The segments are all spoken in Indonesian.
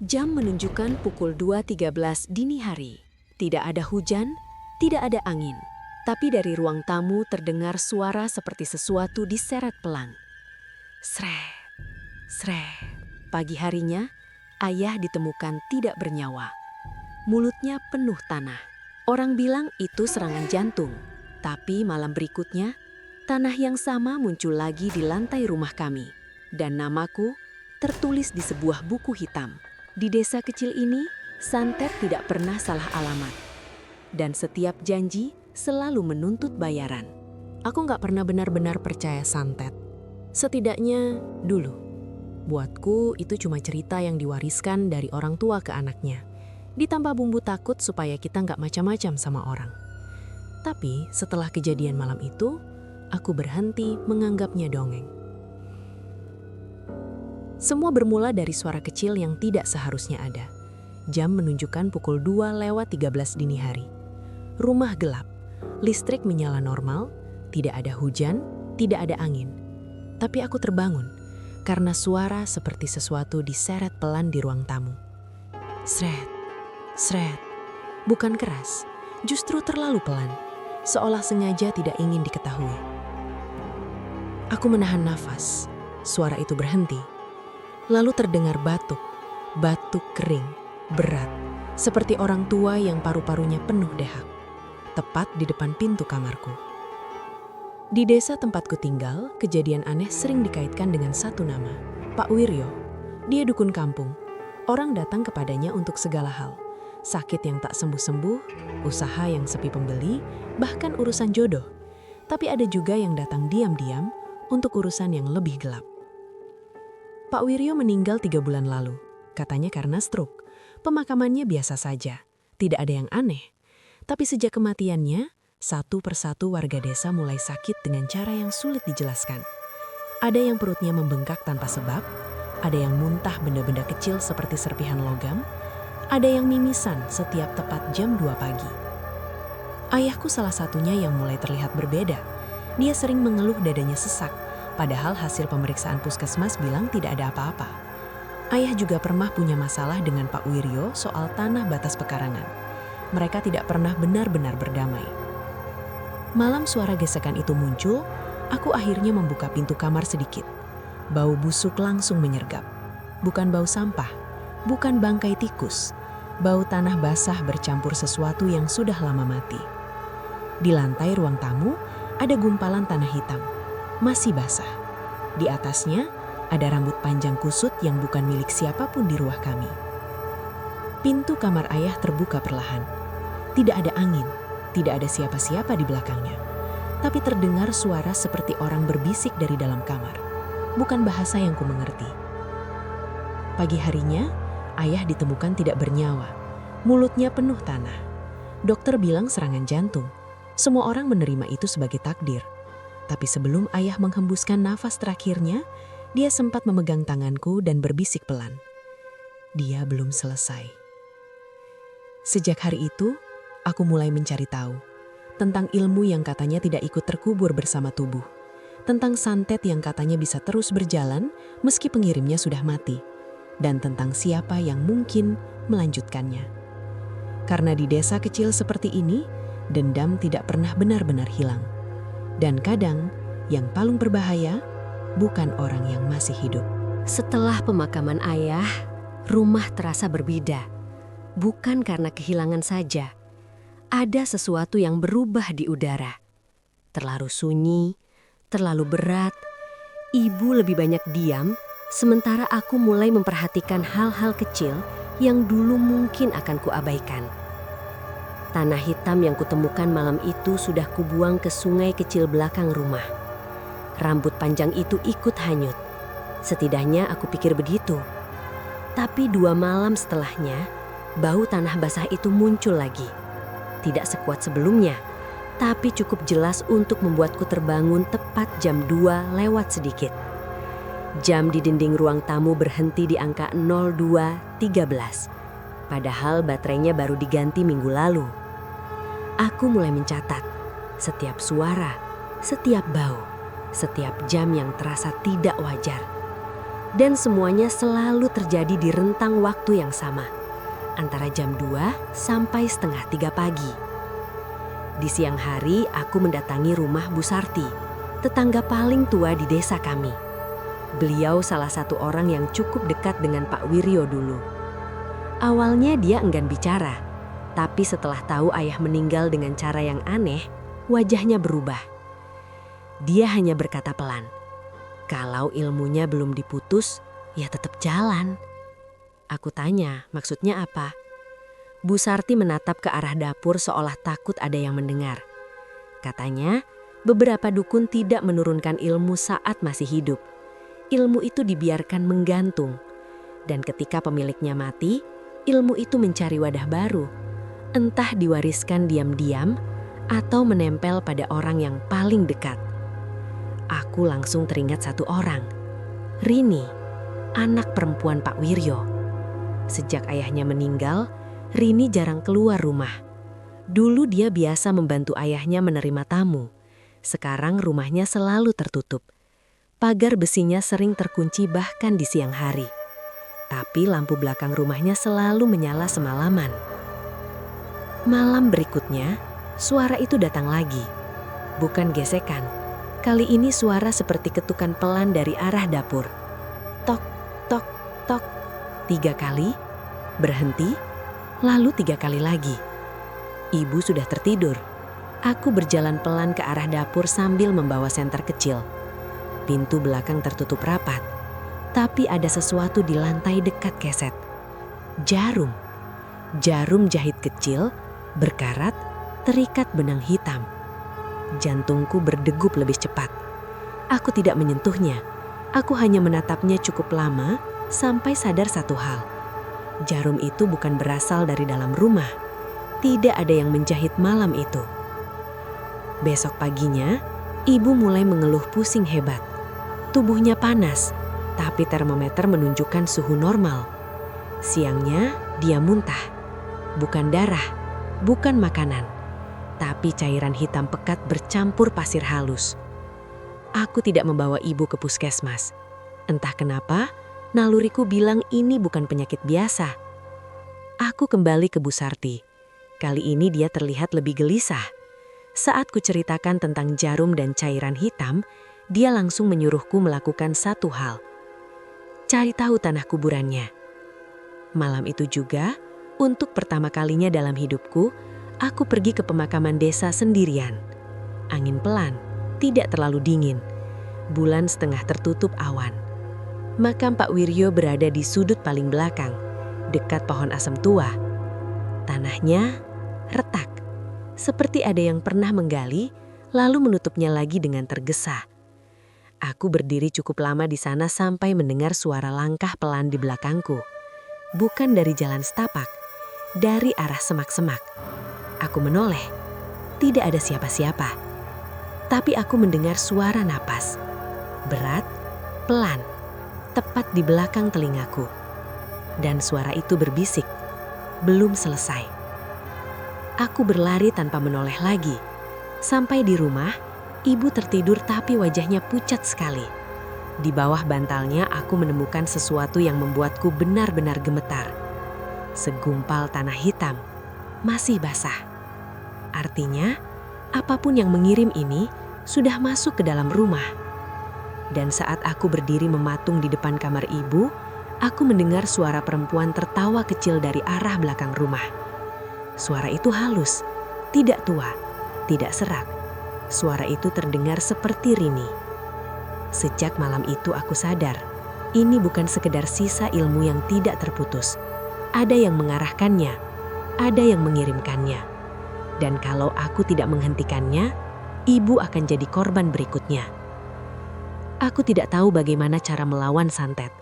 Jam menunjukkan pukul 2.13 dini hari. Tidak ada hujan, tidak ada angin. Tapi dari ruang tamu terdengar suara seperti sesuatu diseret pelan. Sret, sret. Pagi harinya, ayah ditemukan tidak bernyawa. Mulutnya penuh tanah. Orang bilang itu serangan jantung. Tapi malam berikutnya, tanah yang sama muncul lagi di lantai rumah kami. Dan namaku tertulis di sebuah buku hitam. Di desa kecil ini, santet tidak pernah salah alamat. Dan setiap janji selalu menuntut bayaran. Aku nggak pernah benar-benar percaya santet. Setidaknya dulu. Buatku itu cuma cerita yang diwariskan dari orang tua ke anaknya. Ditambah bumbu takut supaya kita nggak macam-macam sama orang. Tapi setelah kejadian malam itu, aku berhenti menganggapnya dongeng. Semua bermula dari suara kecil yang tidak seharusnya ada. Jam menunjukkan pukul 2:13 dini hari. Rumah gelap, listrik menyala normal, tidak ada hujan, tidak ada angin. Tapi aku terbangun karena suara seperti sesuatu diseret pelan di ruang tamu. Sret, sret. Bukan keras, justru terlalu pelan, seolah sengaja tidak ingin diketahui. Aku menahan nafas, suara itu berhenti. Lalu terdengar batuk kering, berat, seperti orang tua yang paru-parunya penuh dahak, tepat di depan pintu kamarku. Di desa tempatku tinggal, kejadian aneh sering dikaitkan dengan satu nama, Pak Wiryo. Dia dukun kampung. Orang datang kepadanya untuk segala hal. Sakit yang tak sembuh-sembuh, usaha yang sepi pembeli, bahkan urusan jodoh. Tapi ada juga yang datang diam-diam untuk urusan yang lebih gelap. Pak Wiryo meninggal 3 bulan lalu, katanya karena stroke. Pemakamannya biasa saja, tidak ada yang aneh. Tapi sejak kematiannya, satu persatu warga desa mulai sakit dengan cara yang sulit dijelaskan. Ada yang perutnya membengkak tanpa sebab, ada yang muntah benda-benda kecil seperti serpihan logam, ada yang mimisan setiap tepat jam 2 pagi. Ayahku salah satunya yang mulai terlihat berbeda. Dia sering mengeluh dadanya sesak, padahal hasil pemeriksaan puskesmas bilang tidak ada apa-apa. Ayah juga pernah punya masalah dengan Pak Wiryo soal tanah batas pekarangan. Mereka tidak pernah benar-benar berdamai. Malam suara gesekan itu muncul, aku akhirnya membuka pintu kamar sedikit. Bau busuk langsung menyergap. Bukan bau sampah, bukan bangkai tikus. Bau tanah basah bercampur sesuatu yang sudah lama mati. Di lantai ruang tamu, ada gumpalan tanah hitam. Masih basah. Di atasnya ada rambut panjang kusut yang bukan milik siapapun di rumah kami. Pintu kamar ayah terbuka perlahan. Tidak ada angin, tidak ada siapa-siapa di belakangnya. Tapi terdengar suara seperti orang berbisik dari dalam kamar. Bukan bahasa yang ku mengerti. Pagi harinya, ayah ditemukan tidak bernyawa. Mulutnya penuh tanah. Dokter bilang serangan jantung. Semua orang menerima itu sebagai takdir. Tapi sebelum ayah menghembuskan nafas terakhirnya, dia sempat memegang tanganku dan berbisik pelan. Dia belum selesai. Sejak hari itu, aku mulai mencari tahu tentang ilmu yang katanya tidak ikut terkubur bersama tubuh, tentang santet yang katanya bisa terus berjalan meski pengirimnya sudah mati, dan tentang siapa yang mungkin melanjutkannya. Karena di desa kecil seperti ini, dendam tidak pernah benar-benar hilang. Dan kadang, yang paling berbahaya bukan orang yang masih hidup. Setelah pemakaman ayah, rumah terasa berbeda. Bukan karena kehilangan saja. Ada sesuatu yang berubah di udara. Terlalu sunyi, terlalu berat. Ibu lebih banyak diam, sementara aku mulai memperhatikan hal-hal kecil yang dulu mungkin akan kuabaikan. Tanah hitam yang kutemukan malam itu sudah kubuang ke sungai kecil belakang rumah. Rambut panjang itu ikut hanyut. Setidaknya aku pikir begitu. Tapi 2 malam setelahnya, bau tanah basah itu muncul lagi. Tidak sekuat sebelumnya, tapi cukup jelas untuk membuatku terbangun tepat jam 2 lewat sedikit. Jam di dinding ruang tamu berhenti di angka 02.13. Padahal baterainya baru diganti minggu lalu. Aku mulai mencatat setiap suara, setiap bau, setiap jam yang terasa tidak wajar. Dan semuanya selalu terjadi di rentang waktu yang sama, antara jam 2 sampai setengah 3 pagi. Di siang hari, aku mendatangi rumah Bu Sarti, tetangga paling tua di desa kami. Beliau salah satu orang yang cukup dekat dengan Pak Wiryo dulu. Awalnya dia enggan bicara, tapi setelah tahu ayah meninggal dengan cara yang aneh, wajahnya berubah. Dia hanya berkata pelan, "Kalau ilmunya belum diputus, ya tetap jalan." Aku tanya, maksudnya apa? Bu Sarti menatap ke arah dapur seolah takut ada yang mendengar. Katanya, beberapa dukun tidak menurunkan ilmu saat masih hidup. Ilmu itu dibiarkan menggantung. Dan ketika pemiliknya mati, ilmu itu mencari wadah baru. Entah diwariskan diam-diam atau menempel pada orang yang paling dekat. Aku langsung teringat satu orang, Rini, anak perempuan Pak Wiryo. Sejak ayahnya meninggal, Rini jarang keluar rumah. Dulu dia biasa membantu ayahnya menerima tamu. Sekarang rumahnya selalu tertutup. Pagar besinya sering terkunci bahkan di siang hari. Tapi lampu belakang rumahnya selalu menyala semalaman. Malam berikutnya, suara itu datang lagi. Bukan gesekan. Kali ini suara seperti ketukan pelan dari arah dapur. Tok, tok, tok. 3 kali, berhenti, lalu 3 kali lagi. Ibu sudah tertidur. Aku berjalan pelan ke arah dapur sambil membawa senter kecil. Pintu belakang tertutup rapat, tapi ada sesuatu di lantai dekat keset. Jarum. Jarum jahit kecil, berkarat, terikat benang hitam. Jantungku berdegup lebih cepat. Aku tidak menyentuhnya. Aku hanya menatapnya cukup lama sampai sadar satu hal. Jarum itu bukan berasal dari dalam rumah. Tidak ada yang menjahit malam itu. Besok paginya, ibu mulai mengeluh pusing hebat. Tubuhnya panas, tapi termometer menunjukkan suhu normal. Siangnya, dia muntah. Bukan darah, bukan makanan, tapi cairan hitam pekat bercampur pasir halus. Aku tidak membawa ibu ke puskesmas. Entah kenapa, naluriku bilang ini bukan penyakit biasa. Aku kembali ke Bu Sarti. Kali ini dia terlihat lebih gelisah. Saat kuceritakan tentang jarum dan cairan hitam, dia langsung menyuruhku melakukan satu hal. Cari tahu tanah kuburannya. Malam itu juga, untuk pertama kalinya dalam hidupku, aku pergi ke pemakaman desa sendirian. Angin pelan, tidak terlalu dingin. Bulan setengah tertutup awan. Makam Pak Wiryo berada di sudut paling belakang, dekat pohon asem tua. Tanahnya retak, seperti ada yang pernah menggali, lalu menutupnya lagi dengan tergesa. Aku berdiri cukup lama di sana sampai mendengar suara langkah pelan di belakangku. Bukan dari jalan setapak, dari arah semak-semak. Aku menoleh, tidak ada siapa-siapa. Tapi aku mendengar suara napas. Berat, pelan, tepat di belakang telingaku. Dan suara itu berbisik, belum selesai. Aku berlari tanpa menoleh lagi. Sampai di rumah, ibu tertidur tapi wajahnya pucat sekali. Di bawah bantalnya aku menemukan sesuatu yang membuatku benar-benar gemetar. Segumpal tanah hitam, masih basah. Artinya, apapun yang mengirim ini sudah masuk ke dalam rumah. Dan saat aku berdiri mematung di depan kamar ibu, aku mendengar suara perempuan tertawa kecil dari arah belakang rumah. Suara itu halus, tidak tua, tidak serak. Suara itu terdengar seperti Rini. Sejak malam itu aku sadar, ini bukan sekedar sisa ilmu yang tidak terputus. Ada yang mengarahkannya, ada yang mengirimkannya. Dan kalau aku tidak menghentikannya, ibu akan jadi korban berikutnya. Aku tidak tahu bagaimana cara melawan santet,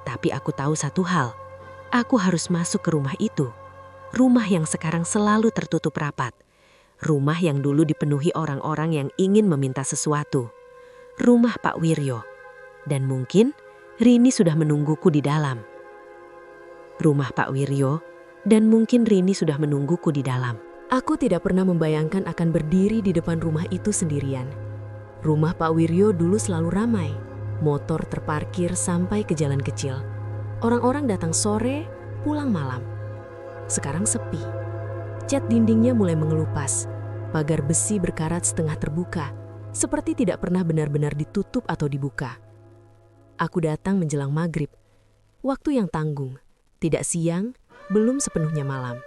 tapi aku tahu satu hal. Aku harus masuk ke rumah itu. Rumah yang sekarang selalu tertutup rapat. Rumah yang dulu dipenuhi orang-orang yang ingin meminta sesuatu. Rumah Pak Wiryo. Dan mungkin Rini sudah menungguku di dalam. Rumah Pak Wiryo, dan mungkin Rini sudah menungguku di dalam. Aku tidak pernah membayangkan akan berdiri di depan rumah itu sendirian. Rumah Pak Wiryo dulu selalu ramai. Motor terparkir sampai ke jalan kecil. Orang-orang datang sore, pulang malam. Sekarang sepi. Cat dindingnya mulai mengelupas. Pagar besi berkarat setengah terbuka, seperti tidak pernah benar-benar ditutup atau dibuka. Aku datang menjelang maghrib. Waktu yang tanggung, tidak siang, belum sepenuhnya malam.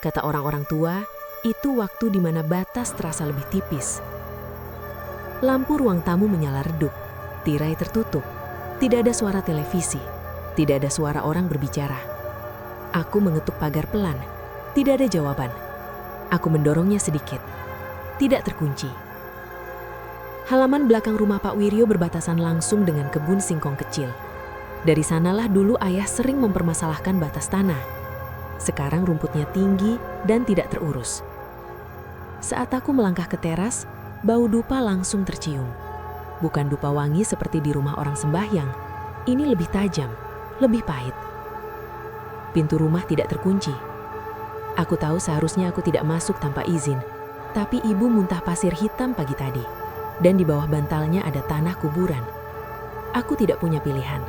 Kata orang-orang tua, itu waktu di mana batas terasa lebih tipis. Lampu ruang tamu menyala redup, tirai tertutup, tidak ada suara televisi, tidak ada suara orang berbicara. Aku mengetuk pagar pelan, tidak ada jawaban. Aku mendorongnya sedikit, tidak terkunci. Halaman belakang rumah Pak Wiryo berbatasan langsung dengan kebun singkong kecil. Dari sanalah dulu ayah sering mempermasalahkan batas tanah. Sekarang rumputnya tinggi dan tidak terurus. Saat aku melangkah ke teras, bau dupa langsung tercium. Bukan dupa wangi seperti di rumah orang sembahyang. Ini lebih tajam, lebih pahit. Pintu rumah tidak terkunci. Aku tahu seharusnya aku tidak masuk tanpa izin, tapi ibu muntah pasir hitam pagi tadi, dan di bawah bantalnya ada tanah kuburan. Aku tidak punya pilihan.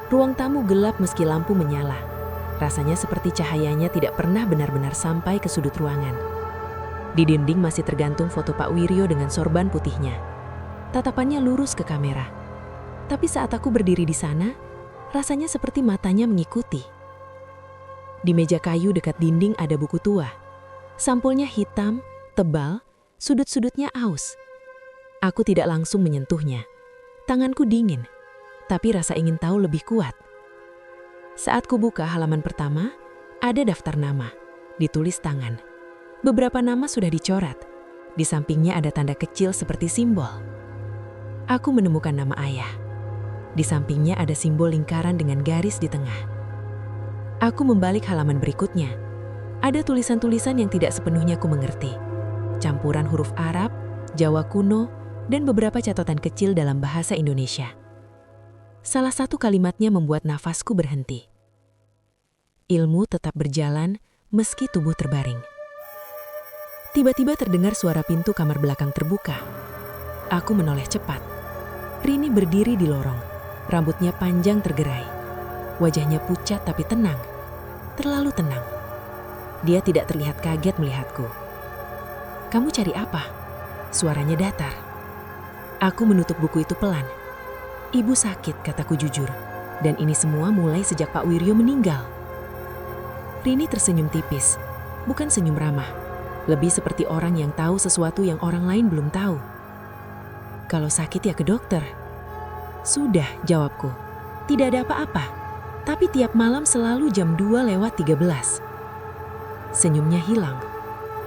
Ruang tamu gelap meski lampu menyala. Rasanya seperti cahayanya tidak pernah benar-benar sampai ke sudut ruangan. Di dinding masih tergantung foto Pak Wiryo dengan sorban putihnya. Tatapannya lurus ke kamera. Tapi saat aku berdiri di sana, rasanya seperti matanya mengikuti. Di meja kayu dekat dinding ada buku tua. Sampulnya hitam, tebal, sudut-sudutnya aus. Aku tidak langsung menyentuhnya. Tanganku dingin, tapi rasa ingin tahu lebih kuat. Saat kubuka halaman pertama, ada daftar nama, ditulis tangan. Beberapa nama sudah dicoret. Di sampingnya ada tanda kecil seperti simbol. Aku menemukan nama ayah. Di sampingnya ada simbol lingkaran dengan garis di tengah. Aku membalik halaman berikutnya. Ada tulisan-tulisan yang tidak sepenuhnya ku mengerti. Campuran huruf Arab, Jawa kuno, dan beberapa catatan kecil dalam bahasa Indonesia. Salah satu kalimatnya membuat nafasku berhenti. Ilmu tetap berjalan meski tubuh terbaring. Tiba-tiba terdengar suara pintu kamar belakang terbuka. Aku menoleh cepat. Rini berdiri di lorong. Rambutnya panjang tergerai. Wajahnya pucat tapi tenang. Terlalu tenang. Dia tidak terlihat kaget melihatku. "Kamu cari apa?" Suaranya datar. Aku menutup buku itu pelan. "Ibu sakit," kataku jujur. "Dan ini semua mulai sejak Pak Wiryo meninggal." Rini tersenyum tipis. Bukan senyum ramah. Lebih seperti orang yang tahu sesuatu yang orang lain belum tahu. "Kalau sakit ya ke dokter." "Sudah," jawabku. "Tidak ada apa-apa. Tapi tiap malam selalu jam 2:13. Senyumnya hilang.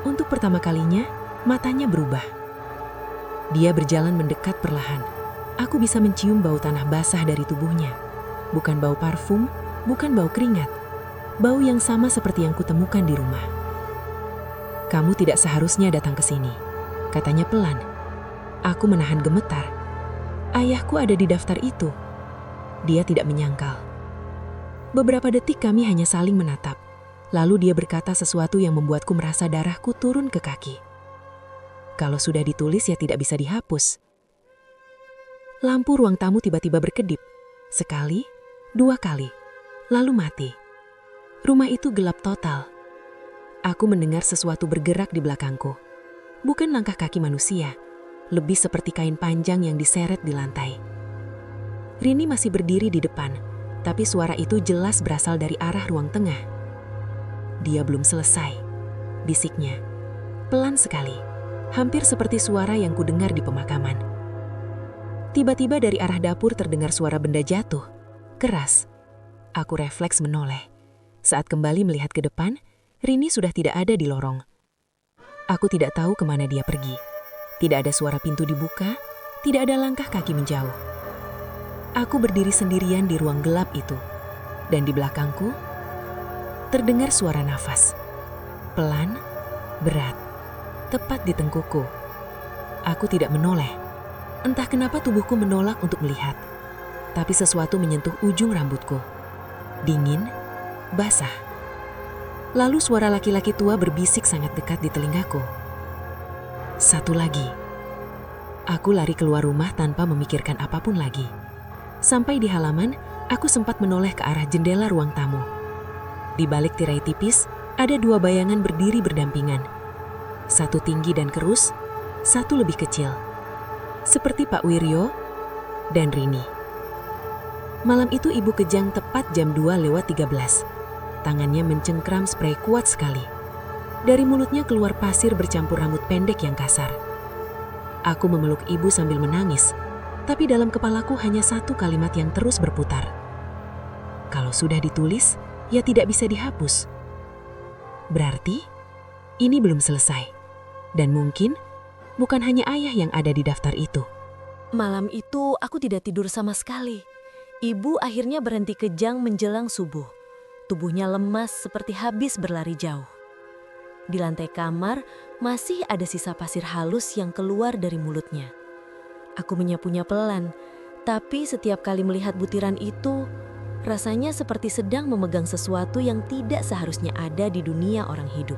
Untuk pertama kalinya, matanya berubah. Dia berjalan mendekat perlahan. Aku bisa mencium bau tanah basah dari tubuhnya. Bukan bau parfum, bukan bau keringat. Bau yang sama seperti yang kutemukan di rumah. "Kamu tidak seharusnya datang ke sini," katanya pelan. Aku menahan gemetar. Ayahku ada di daftar itu. Dia tidak menyangkal. Beberapa detik kami hanya saling menatap. Lalu dia berkata sesuatu yang membuatku merasa darahku turun ke kaki. Kalau sudah ditulis ya tidak bisa dihapus. Lampu ruang tamu tiba-tiba berkedip. Sekali, 2 kali, lalu mati. Rumah itu gelap total. Aku mendengar sesuatu bergerak di belakangku. Bukan langkah kaki manusia, lebih seperti kain panjang yang diseret di lantai. Rini masih berdiri di depan, tapi suara itu jelas berasal dari arah ruang tengah. "Dia belum selesai," bisiknya. Pelan sekali, hampir seperti suara yang kudengar di pemakaman. Tiba-tiba dari arah dapur terdengar suara benda jatuh, keras. Aku refleks menoleh. Saat kembali melihat ke depan, Rini sudah tidak ada di lorong. Aku tidak tahu kemana dia pergi. Tidak ada suara pintu dibuka, tidak ada langkah kaki menjauh. Aku berdiri sendirian di ruang gelap itu, dan di belakangku terdengar suara nafas. Pelan, berat, tepat di tengkukku. Aku tidak menoleh. Entah kenapa tubuhku menolak untuk melihat. Tapi sesuatu menyentuh ujung rambutku. Dingin, basah. Lalu suara laki-laki tua berbisik sangat dekat di telingaku. "Satu lagi." Aku lari keluar rumah tanpa memikirkan apapun lagi. Sampai di halaman, aku sempat menoleh ke arah jendela ruang tamu. Di balik tirai tipis, ada dua bayangan berdiri berdampingan. Satu tinggi dan kerus, satu lebih kecil. Seperti Pak Wiryo dan Rini. Malam itu ibu kejang tepat jam 2:13. Tangannya mencengkram sprei kuat sekali. Dari mulutnya keluar pasir bercampur rambut pendek yang kasar. Aku memeluk ibu sambil menangis, tapi dalam kepalaku hanya satu kalimat yang terus berputar. Kalau sudah ditulis, ya tidak bisa dihapus. Berarti, ini belum selesai. Dan mungkin, bukan hanya ayah yang ada di daftar itu. Malam itu aku tidak tidur sama sekali. Ibu akhirnya berhenti kejang menjelang subuh. Tubuhnya lemas seperti habis berlari jauh. Di lantai kamar masih ada sisa pasir halus yang keluar dari mulutnya. Aku menyapunya pelan, tapi setiap kali melihat butiran itu, rasanya seperti sedang memegang sesuatu yang tidak seharusnya ada di dunia orang hidup.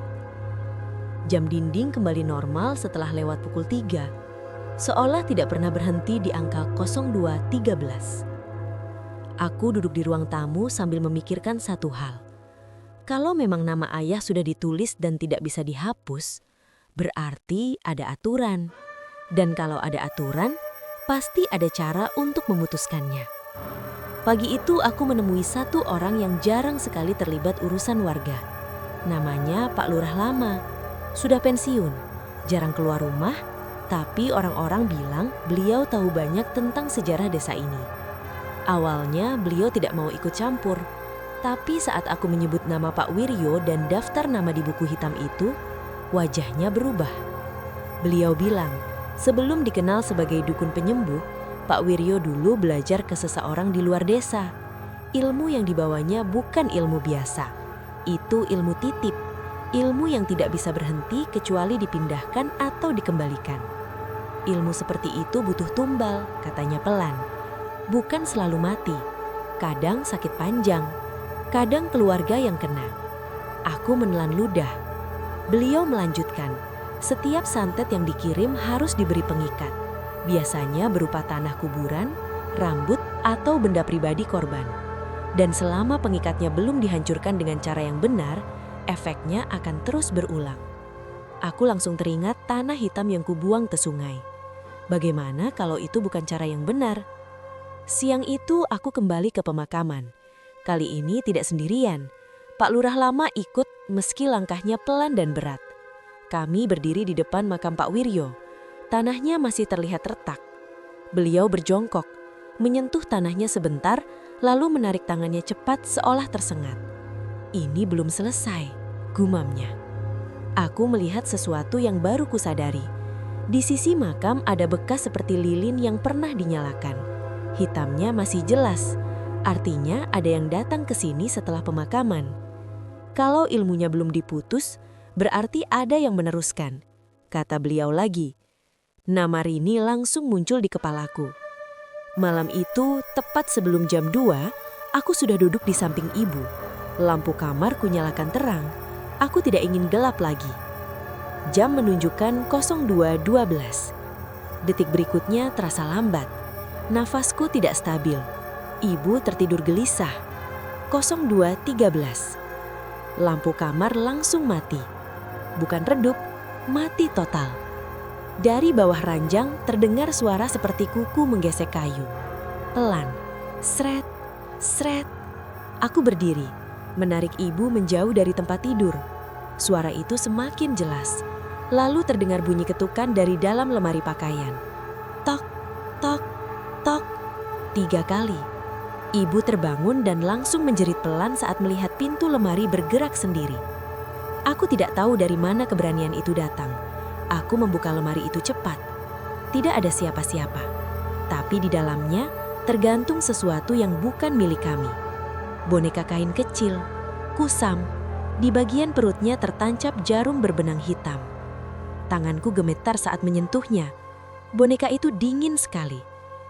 Jam dinding kembali normal setelah lewat pukul 3, seolah tidak pernah berhenti di angka 02.13. Aku duduk di ruang tamu sambil memikirkan satu hal. Kalau memang nama ayah sudah ditulis dan tidak bisa dihapus, berarti ada aturan. Dan kalau ada aturan, pasti ada cara untuk memutuskannya. Pagi itu aku menemui satu orang yang jarang sekali terlibat urusan warga. Namanya Pak Lurah Lama. Sudah pensiun, jarang keluar rumah, tapi orang-orang bilang beliau tahu banyak tentang sejarah desa ini. Awalnya beliau tidak mau ikut campur, tapi saat aku menyebut nama Pak Wiryo dan daftar nama di buku hitam itu, wajahnya berubah. Beliau bilang, sebelum dikenal sebagai dukun penyembuh, Pak Wiryo dulu belajar ke seseorang di luar desa. Ilmu yang dibawanya bukan ilmu biasa, itu ilmu titip, ilmu yang tidak bisa berhenti kecuali dipindahkan atau dikembalikan. Ilmu seperti itu butuh tumbal, katanya pelan. Bukan selalu mati, kadang sakit panjang, kadang keluarga yang kena. Aku menelan ludah. Beliau melanjutkan, setiap santet yang dikirim harus diberi pengikat. Biasanya berupa tanah kuburan, rambut, atau benda pribadi korban. Dan selama pengikatnya belum dihancurkan dengan cara yang benar, efeknya akan terus berulang. Aku langsung teringat tanah hitam yang kubuang ke sungai. Bagaimana kalau itu bukan cara yang benar? Siang itu aku kembali ke pemakaman. Kali ini tidak sendirian. Pak Lurah Lama ikut meski langkahnya pelan dan berat. Kami berdiri di depan makam Pak Wiryo. Tanahnya masih terlihat retak. Beliau berjongkok, menyentuh tanahnya sebentar, lalu menarik tangannya cepat seolah tersengat. Ini belum selesai, gumamnya. Aku melihat sesuatu yang baru kusadari. Di sisi makam ada bekas seperti lilin yang pernah dinyalakan. Hitamnya masih jelas, artinya ada yang datang ke sini setelah pemakaman. Kalau ilmunya belum diputus, berarti ada yang meneruskan, kata beliau lagi. Nama Rini langsung muncul di kepalaku. Malam itu, tepat sebelum jam 2, aku sudah duduk di samping ibu. Lampu kamar kunyalakan terang, aku tidak ingin gelap lagi. Jam menunjukkan 02.12. Detik berikutnya terasa lambat. Nafasku tidak stabil. Ibu tertidur gelisah. 02.13. Lampu kamar langsung mati. Bukan redup, mati total. Dari bawah ranjang terdengar suara seperti kuku menggesek kayu. Pelan, sret, sret. Aku berdiri, menarik ibu menjauh dari tempat tidur. Suara itu semakin jelas. Lalu terdengar bunyi ketukan dari dalam lemari pakaian. Tok, tok, tok. 3 kali. Ibu terbangun dan langsung menjerit pelan saat melihat pintu lemari bergerak sendiri. Aku tidak tahu dari mana keberanian itu datang. Aku membuka lemari itu cepat. Tidak ada siapa-siapa. Tapi di dalamnya tergantung sesuatu yang bukan milik kami. Boneka kain kecil, kusam. Di bagian perutnya tertancap jarum berbenang hitam. Tanganku gemetar saat menyentuhnya. Boneka itu dingin sekali.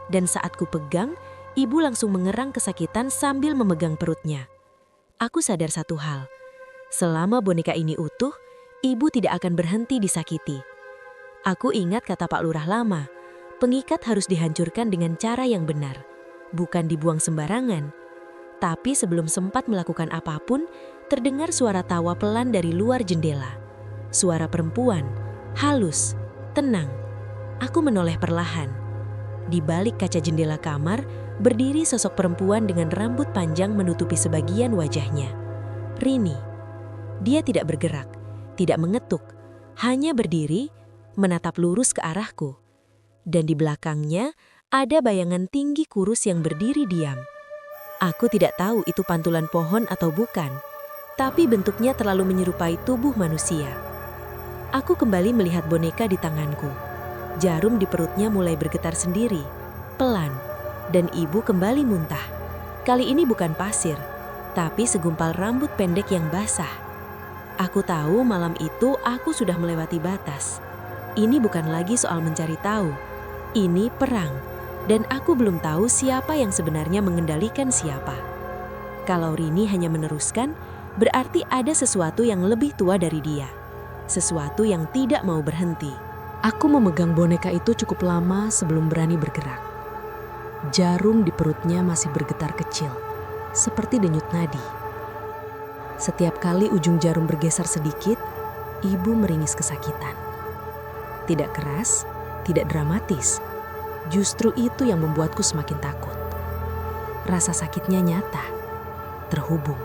Dan saat ku pegang, ibu langsung mengerang kesakitan sambil memegang perutnya. Aku sadar satu hal. Selama boneka ini utuh, ibu tidak akan berhenti disakiti. Aku ingat kata Pak Lurah Lama, pengikat harus dihancurkan dengan cara yang benar, bukan dibuang sembarangan. Tapi sebelum sempat melakukan apapun, terdengar suara tawa pelan dari luar jendela. Suara perempuan, halus, tenang. Aku menoleh perlahan. Di balik kaca jendela kamar, berdiri sosok perempuan dengan rambut panjang menutupi sebagian wajahnya. Rini. Dia tidak bergerak, tidak mengetuk, hanya berdiri, menatap lurus ke arahku. Dan di belakangnya ada bayangan tinggi kurus yang berdiri diam. Aku tidak tahu itu pantulan pohon atau bukan, tapi bentuknya terlalu menyerupai tubuh manusia. Aku kembali melihat boneka di tanganku. Jarum di perutnya mulai bergetar sendiri, pelan, dan ibu kembali muntah. Kali ini bukan pasir, tapi segumpal rambut pendek yang basah. Aku tahu malam itu aku sudah melewati batas. Ini bukan lagi soal mencari tahu. Ini perang, dan aku belum tahu siapa yang sebenarnya mengendalikan siapa. Kalau Rini hanya meneruskan, berarti ada sesuatu yang lebih tua dari dia. Sesuatu yang tidak mau berhenti. Aku memegang boneka itu cukup lama sebelum berani bergerak. Jarum di perutnya masih bergetar kecil, seperti denyut nadi. Setiap kali ujung jarum bergeser sedikit, ibu meringis kesakitan. Tidak keras, tidak dramatis. Justru itu yang membuatku semakin takut. Rasa sakitnya nyata, terhubung.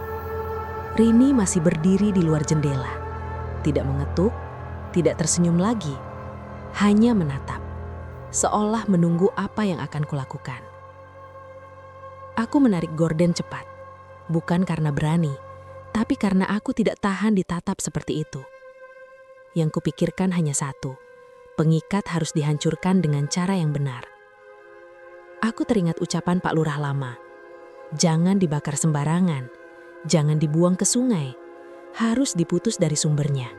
Rini masih berdiri di luar jendela. Tidak mengetuk, tidak tersenyum lagi. Hanya menatap, seolah menunggu apa yang akan kulakukan. Aku menarik gorden cepat, bukan karena berani, tapi karena aku tidak tahan ditatap seperti itu. Yang kupikirkan hanya satu, pengikat harus dihancurkan dengan cara yang benar. Aku teringat ucapan Pak Lurah lama, jangan dibakar sembarangan, jangan dibuang ke sungai, harus diputus dari sumbernya.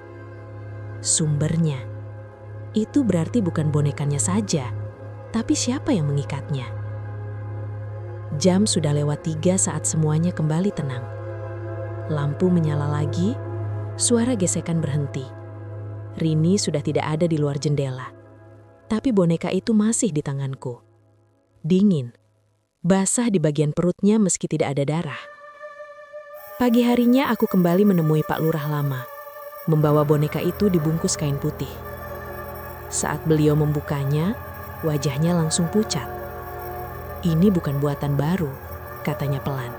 Sumbernya, itu berarti bukan bonekannya saja, tapi siapa yang mengikatnya? Jam sudah lewat 3 saat semuanya kembali tenang. Lampu menyala lagi, suara gesekan berhenti. Rini sudah tidak ada di luar jendela. Tapi boneka itu masih di tanganku. Dingin, basah di bagian perutnya meski tidak ada darah. Pagi harinya aku kembali menemui Pak Lurah lama, membawa boneka itu dibungkus kain putih. Saat beliau membukanya, wajahnya langsung pucat. Ini bukan buatan baru, katanya pelan.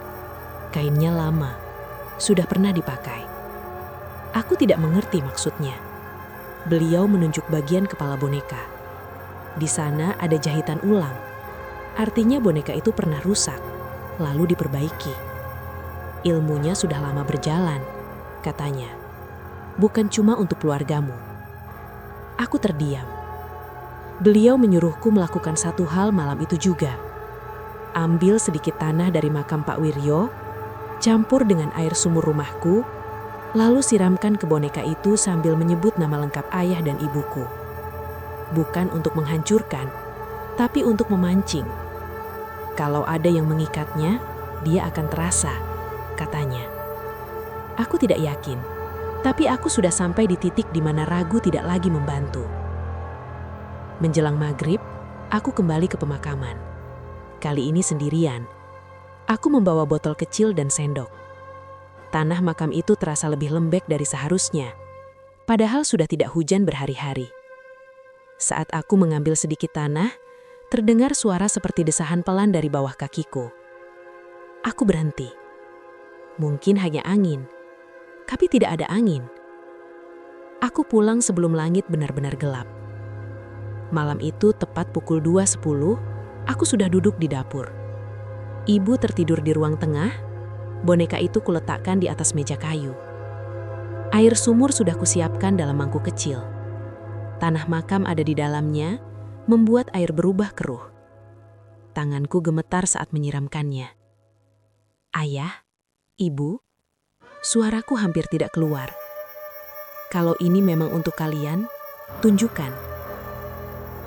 Kainnya lama, sudah pernah dipakai. Aku tidak mengerti maksudnya. Beliau menunjuk bagian kepala boneka. Di sana ada jahitan ulang. Artinya boneka itu pernah rusak, lalu diperbaiki. Ilmunya sudah lama berjalan, katanya. Bukan cuma untuk keluargamu. Aku terdiam. Beliau menyuruhku melakukan satu hal malam itu juga. Ambil sedikit tanah dari makam Pak Wiryo, campur dengan air sumur rumahku, lalu siramkan ke boneka itu sambil menyebut nama lengkap ayah dan ibuku. Bukan untuk menghancurkan, tapi untuk memancing. Kalau ada yang mengikatnya, dia akan terasa, katanya. Aku tidak yakin, tapi aku sudah sampai di titik di mana ragu tidak lagi membantu. Menjelang maghrib, aku kembali ke pemakaman. Kali ini sendirian. Aku membawa botol kecil dan sendok. Tanah makam itu terasa lebih lembek dari seharusnya, padahal sudah tidak hujan berhari-hari. Saat aku mengambil sedikit tanah, terdengar suara seperti desahan pelan dari bawah kakiku. Aku berhenti. Mungkin hanya angin, tapi tidak ada angin. Aku pulang sebelum langit benar-benar gelap. Malam itu tepat pukul 2.10, aku sudah duduk di dapur. Ibu tertidur di ruang tengah. Boneka itu kuletakkan di atas meja kayu. Air sumur sudah kusiapkan dalam mangkuk kecil. Tanah makam ada di dalamnya, membuat air berubah keruh. Tanganku gemetar saat menyiramkannya. Ayah, ibu, suaraku hampir tidak keluar. Kalau ini memang untuk kalian, tunjukkan.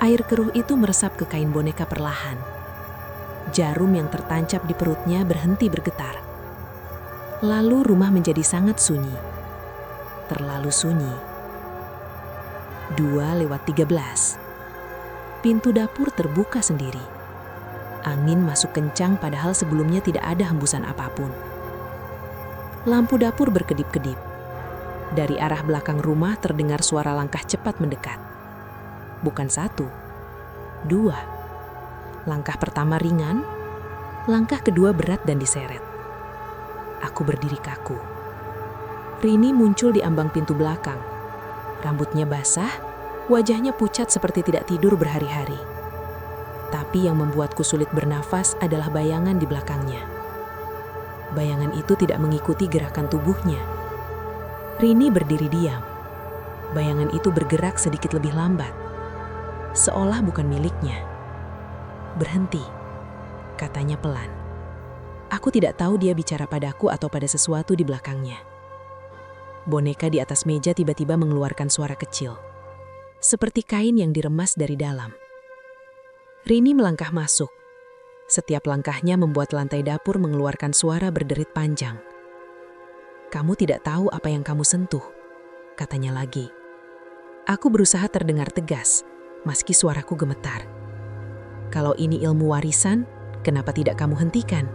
Air keruh itu meresap ke kain boneka perlahan. Jarum yang tertancap di perutnya berhenti bergetar. Lalu rumah menjadi sangat sunyi. Terlalu sunyi. 2:13. pintu dapur terbuka sendiri. Angin masuk kencang padahal sebelumnya tidak ada hembusan apapun. Lampu dapur berkedip-kedip. Dari arah belakang rumah terdengar suara langkah cepat mendekat. Bukan satu, dua. Langkah pertama ringan, langkah kedua berat dan diseret. Aku berdiri kaku. Rini muncul di ambang pintu belakang. Rambutnya basah, wajahnya pucat seperti tidak tidur berhari-hari. Tapi yang membuatku sulit bernafas adalah bayangan di belakangnya. Bayangan itu tidak mengikuti gerakan tubuhnya. Rini berdiri diam. Bayangan itu bergerak sedikit lebih lambat, seolah bukan miliknya. "Berhenti," katanya pelan. Aku tidak tahu dia bicara padaku atau pada sesuatu di belakangnya. Boneka di atas meja tiba-tiba mengeluarkan suara kecil, seperti kain yang diremas dari dalam. Rini melangkah masuk. Setiap langkahnya membuat lantai dapur mengeluarkan suara berderit panjang. "Kamu tidak tahu apa yang kamu sentuh," katanya lagi. Aku berusaha terdengar tegas, meski suaraku gemetar. "Kalau ini ilmu warisan, kenapa tidak kamu hentikan?"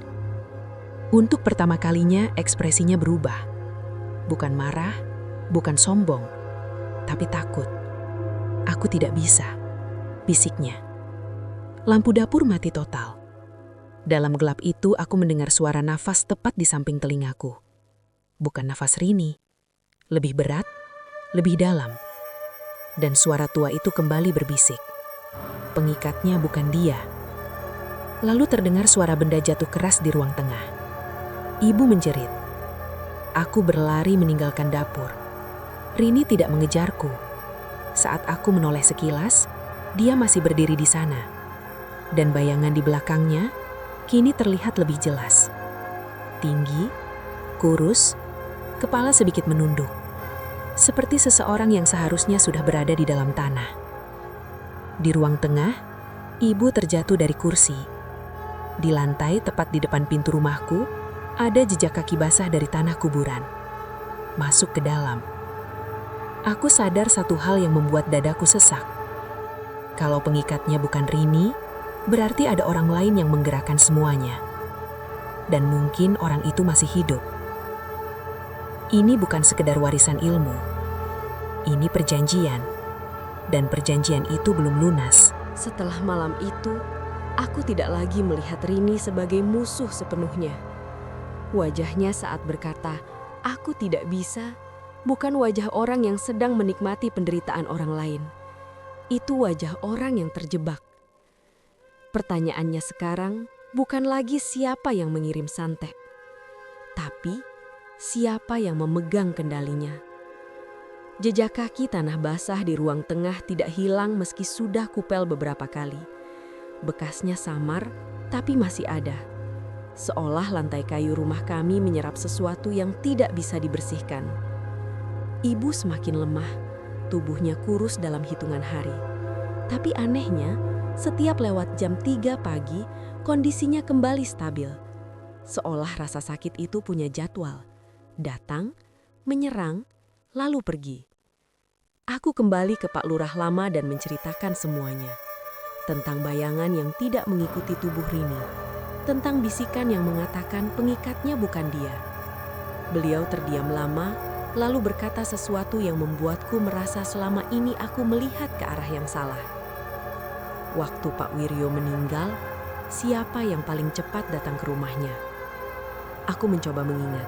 Untuk pertama kalinya ekspresinya berubah. Bukan marah, bukan sombong, tapi takut. "Aku tidak bisa," bisiknya. Lampu dapur mati total. Dalam gelap itu aku mendengar suara nafas tepat di samping telingaku. Bukan nafas Rini, lebih berat, lebih dalam. Dan suara tua itu kembali berbisik. Pengikatnya bukan dia. Lalu terdengar suara benda jatuh keras di ruang tengah. Ibu menjerit. Aku berlari meninggalkan dapur. Rini tidak mengejarku. Saat aku menoleh sekilas, dia masih berdiri di sana. Dan bayangan di belakangnya kini terlihat lebih jelas. Tinggi, kurus, kepala sedikit menunduk. Seperti seseorang yang seharusnya sudah berada di dalam tanah. Di ruang tengah, ibu terjatuh dari kursi. Di lantai tepat di depan pintu rumahku, ada jejak kaki basah dari tanah kuburan. Masuk ke dalam. Aku sadar satu hal yang membuat dadaku sesak. Kalau pengikatnya bukan Rini, berarti ada orang lain yang menggerakkan semuanya. Dan mungkin orang itu masih hidup. Ini bukan sekedar warisan ilmu. Ini perjanjian. Dan perjanjian itu belum lunas. Setelah malam itu, aku tidak lagi melihat Rini sebagai musuh sepenuhnya. Wajahnya saat berkata, "Aku tidak bisa," bukan wajah orang yang sedang menikmati penderitaan orang lain. Itu wajah orang yang terjebak. Pertanyaannya sekarang bukan lagi siapa yang mengirim santet, tapi siapa yang memegang kendalinya. Jejak kaki tanah basah di ruang tengah tidak hilang meski sudah kupel beberapa kali. Bekasnya samar, tapi masih ada. Seolah lantai kayu rumah kami menyerap sesuatu yang tidak bisa dibersihkan. Ibu semakin lemah, tubuhnya kurus dalam hitungan hari. Tapi anehnya, setiap lewat jam 3 pagi, kondisinya kembali stabil. Seolah rasa sakit itu punya jadwal. Datang, menyerang, lalu pergi. Aku kembali ke Pak Lurah lama dan menceritakan semuanya. Tentang bayangan yang tidak mengikuti tubuh Rini. Tentang bisikan yang mengatakan pengikatnya bukan dia. Beliau terdiam lama, lalu berkata sesuatu yang membuatku merasa selama ini aku melihat ke arah yang salah. Waktu Pak Wiryo meninggal, siapa yang paling cepat datang ke rumahnya? Aku mencoba mengingat.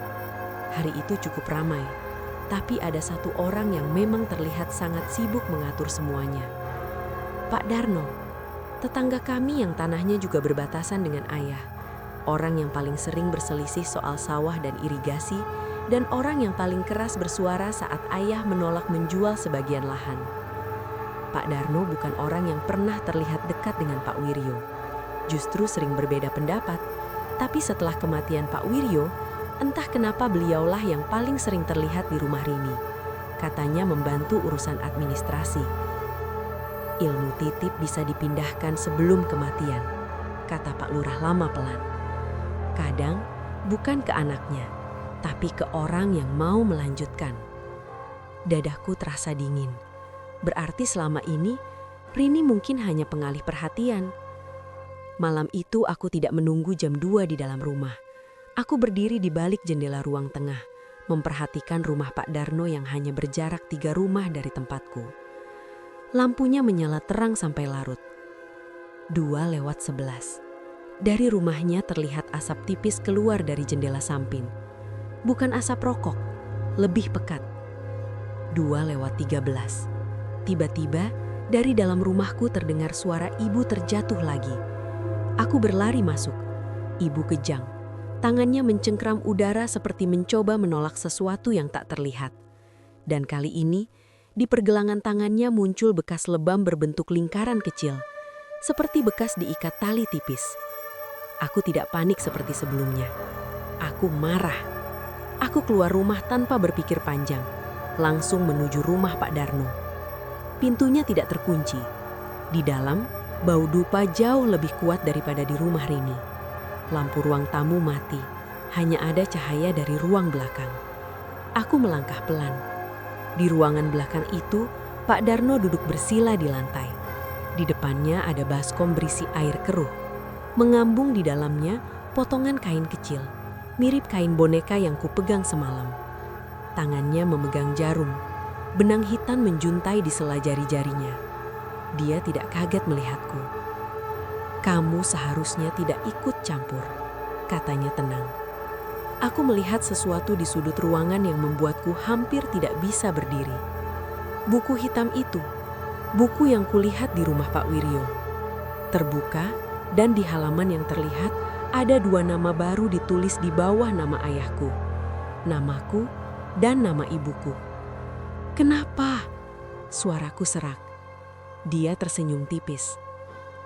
Hari itu cukup ramai. Tapi ada satu orang yang memang terlihat sangat sibuk mengatur semuanya. Pak Darno, tetangga kami yang tanahnya juga berbatasan dengan ayah. Orang yang paling sering berselisih soal sawah dan irigasi, dan orang yang paling keras bersuara saat ayah menolak menjual sebagian lahan. Pak Darno bukan orang yang pernah terlihat dekat dengan Pak Wiryo. Justru sering berbeda pendapat, tapi setelah kematian Pak Wiryo, entah kenapa beliaulah yang paling sering terlihat di rumah Rini. Katanya membantu urusan administrasi. Ilmu titip bisa dipindahkan sebelum kematian, kata Pak Lurah lama pelan. Kadang bukan ke anaknya, tapi ke orang yang mau melanjutkan. Dadaku terasa dingin. Berarti selama ini Rini mungkin hanya pengalih perhatian. Malam itu aku tidak menunggu jam 2 di dalam rumah. Aku berdiri di balik jendela ruang tengah, memperhatikan rumah Pak Darno yang hanya berjarak 3 rumah dari tempatku. Lampunya menyala terang sampai larut. 2:11. Dari rumahnya terlihat asap tipis keluar dari jendela samping. Bukan asap rokok, lebih pekat. 2:13. Tiba-tiba, dari dalam rumahku terdengar suara ibu terjatuh lagi. Aku berlari masuk. Ibu kejang. Tangannya mencengkram udara seperti mencoba menolak sesuatu yang tak terlihat. Dan kali ini, di pergelangan tangannya muncul bekas lebam berbentuk lingkaran kecil, seperti bekas diikat tali tipis. Aku tidak panik seperti sebelumnya. Aku marah. Aku keluar rumah tanpa berpikir panjang, langsung menuju rumah Pak Darno. Pintunya tidak terkunci. Di dalam, bau dupa jauh lebih kuat daripada di rumah Rini. Lampu ruang tamu mati, hanya ada cahaya dari ruang belakang. Aku melangkah pelan. Di ruangan belakang itu, Pak Darno duduk bersila di lantai. Di depannya ada baskom berisi air keruh. Mengambung di dalamnya potongan kain kecil, mirip kain boneka yang kupegang semalam. Tangannya memegang jarum. Benang hitam menjuntai di sela jari-jarinya. Dia tidak kaget melihatku. "Kamu seharusnya tidak ikut campur," katanya tenang. Aku melihat sesuatu di sudut ruangan yang membuatku hampir tidak bisa berdiri. Buku hitam itu, buku yang kulihat di rumah Pak Wiryo. Terbuka, dan di halaman yang terlihat ada 2 nama baru ditulis di bawah nama ayahku, namaku, dan nama ibuku. "Kenapa?" Suaraku serak. Dia tersenyum tipis.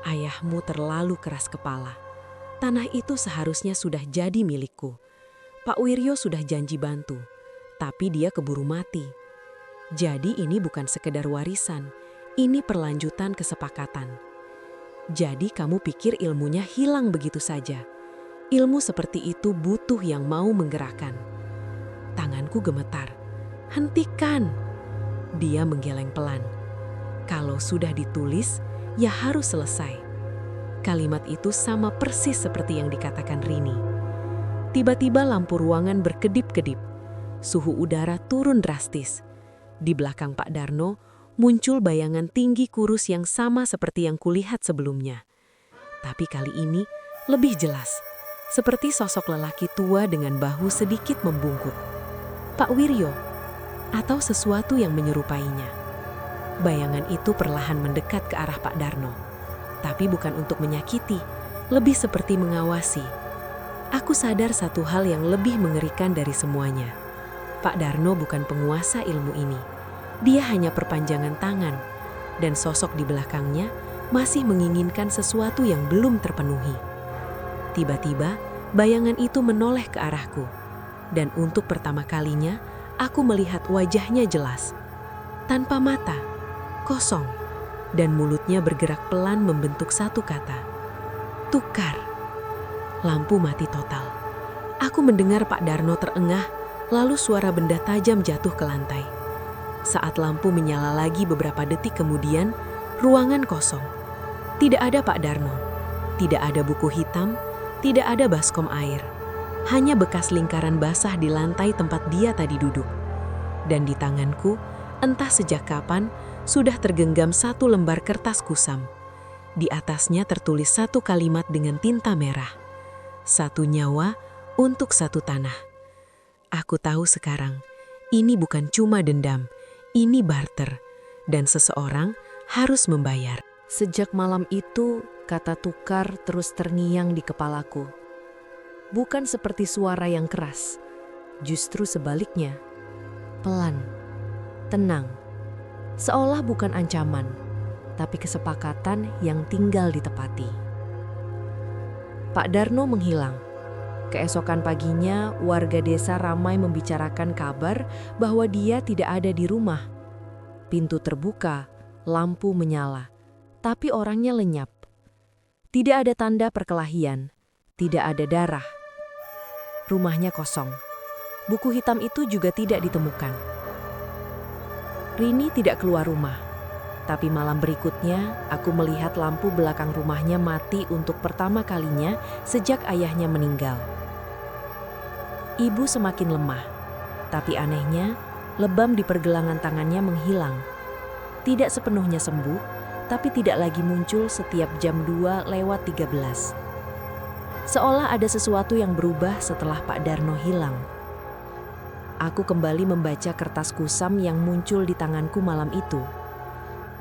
"Ayahmu terlalu keras kepala. Tanah itu seharusnya sudah jadi milikku. Pak Wiryo sudah janji bantu, tapi dia keburu mati. Jadi ini bukan sekedar warisan, ini perlanjutan kesepakatan. Jadi kamu pikir ilmunya hilang begitu saja? Ilmu seperti itu butuh yang mau menggerakkan." Tanganku gemetar. "Hentikan!" Dia menggeleng pelan. "Kalau sudah ditulis, ya harus selesai." Kalimat itu sama persis seperti yang dikatakan Rini. Tiba-tiba lampu ruangan berkedip-kedip. Suhu udara turun drastis. Di belakang Pak Darno muncul bayangan tinggi kurus yang sama seperti yang kulihat sebelumnya. Tapi kali ini lebih jelas, seperti sosok lelaki tua dengan bahu sedikit membungkuk. Pak Wiryo, atau sesuatu yang menyerupainya. Bayangan itu perlahan mendekat ke arah Pak Darno, tapi bukan untuk menyakiti, lebih seperti mengawasi. Aku sadar satu hal yang lebih mengerikan dari semuanya. Pak Darno bukan penguasa ilmu ini. Dia hanya perpanjangan tangan, dan sosok di belakangnya masih menginginkan sesuatu yang belum terpenuhi. Tiba-tiba, bayangan itu menoleh ke arahku, dan untuk pertama kalinya, aku melihat wajahnya jelas. Tanpa mata, kosong, dan mulutnya bergerak pelan membentuk satu kata. "Tukar." Lampu mati total. Aku mendengar Pak Darno terengah, lalu suara benda tajam jatuh ke lantai. Saat lampu menyala lagi beberapa detik kemudian, ruangan kosong. Tidak ada Pak Darno, tidak ada buku hitam, tidak ada baskom air. Hanya bekas lingkaran basah di lantai tempat dia tadi duduk. Dan di tanganku, entah sejak kapan, sudah tergenggam satu lembar kertas kusam. Di atasnya tertulis satu kalimat dengan tinta merah. "Satu nyawa untuk satu tanah." Aku tahu sekarang, ini bukan cuma dendam, ini barter. Dan seseorang harus membayar. Sejak malam itu, kata tukar terus terngiang di kepalaku. Bukan seperti suara yang keras, justru sebaliknya. Pelan, tenang, seolah bukan ancaman, tapi kesepakatan yang tinggal ditepati. Pak Darno menghilang. Keesokan paginya, warga desa ramai membicarakan kabar bahwa dia tidak ada di rumah. Pintu terbuka, lampu menyala, tapi orangnya lenyap. Tidak ada tanda perkelahian, tidak ada darah. Rumahnya kosong. Buku hitam itu juga tidak ditemukan. Rini tidak keluar rumah. Tapi malam berikutnya, aku melihat lampu belakang rumahnya mati untuk pertama kalinya sejak ayahnya meninggal. Ibu semakin lemah, tapi anehnya, lebam di pergelangan tangannya menghilang. Tidak sepenuhnya sembuh, tapi tidak lagi muncul setiap jam 2:13. Seolah ada sesuatu yang berubah setelah Pak Darno hilang. Aku kembali membaca kertas kusam yang muncul di tanganku malam itu.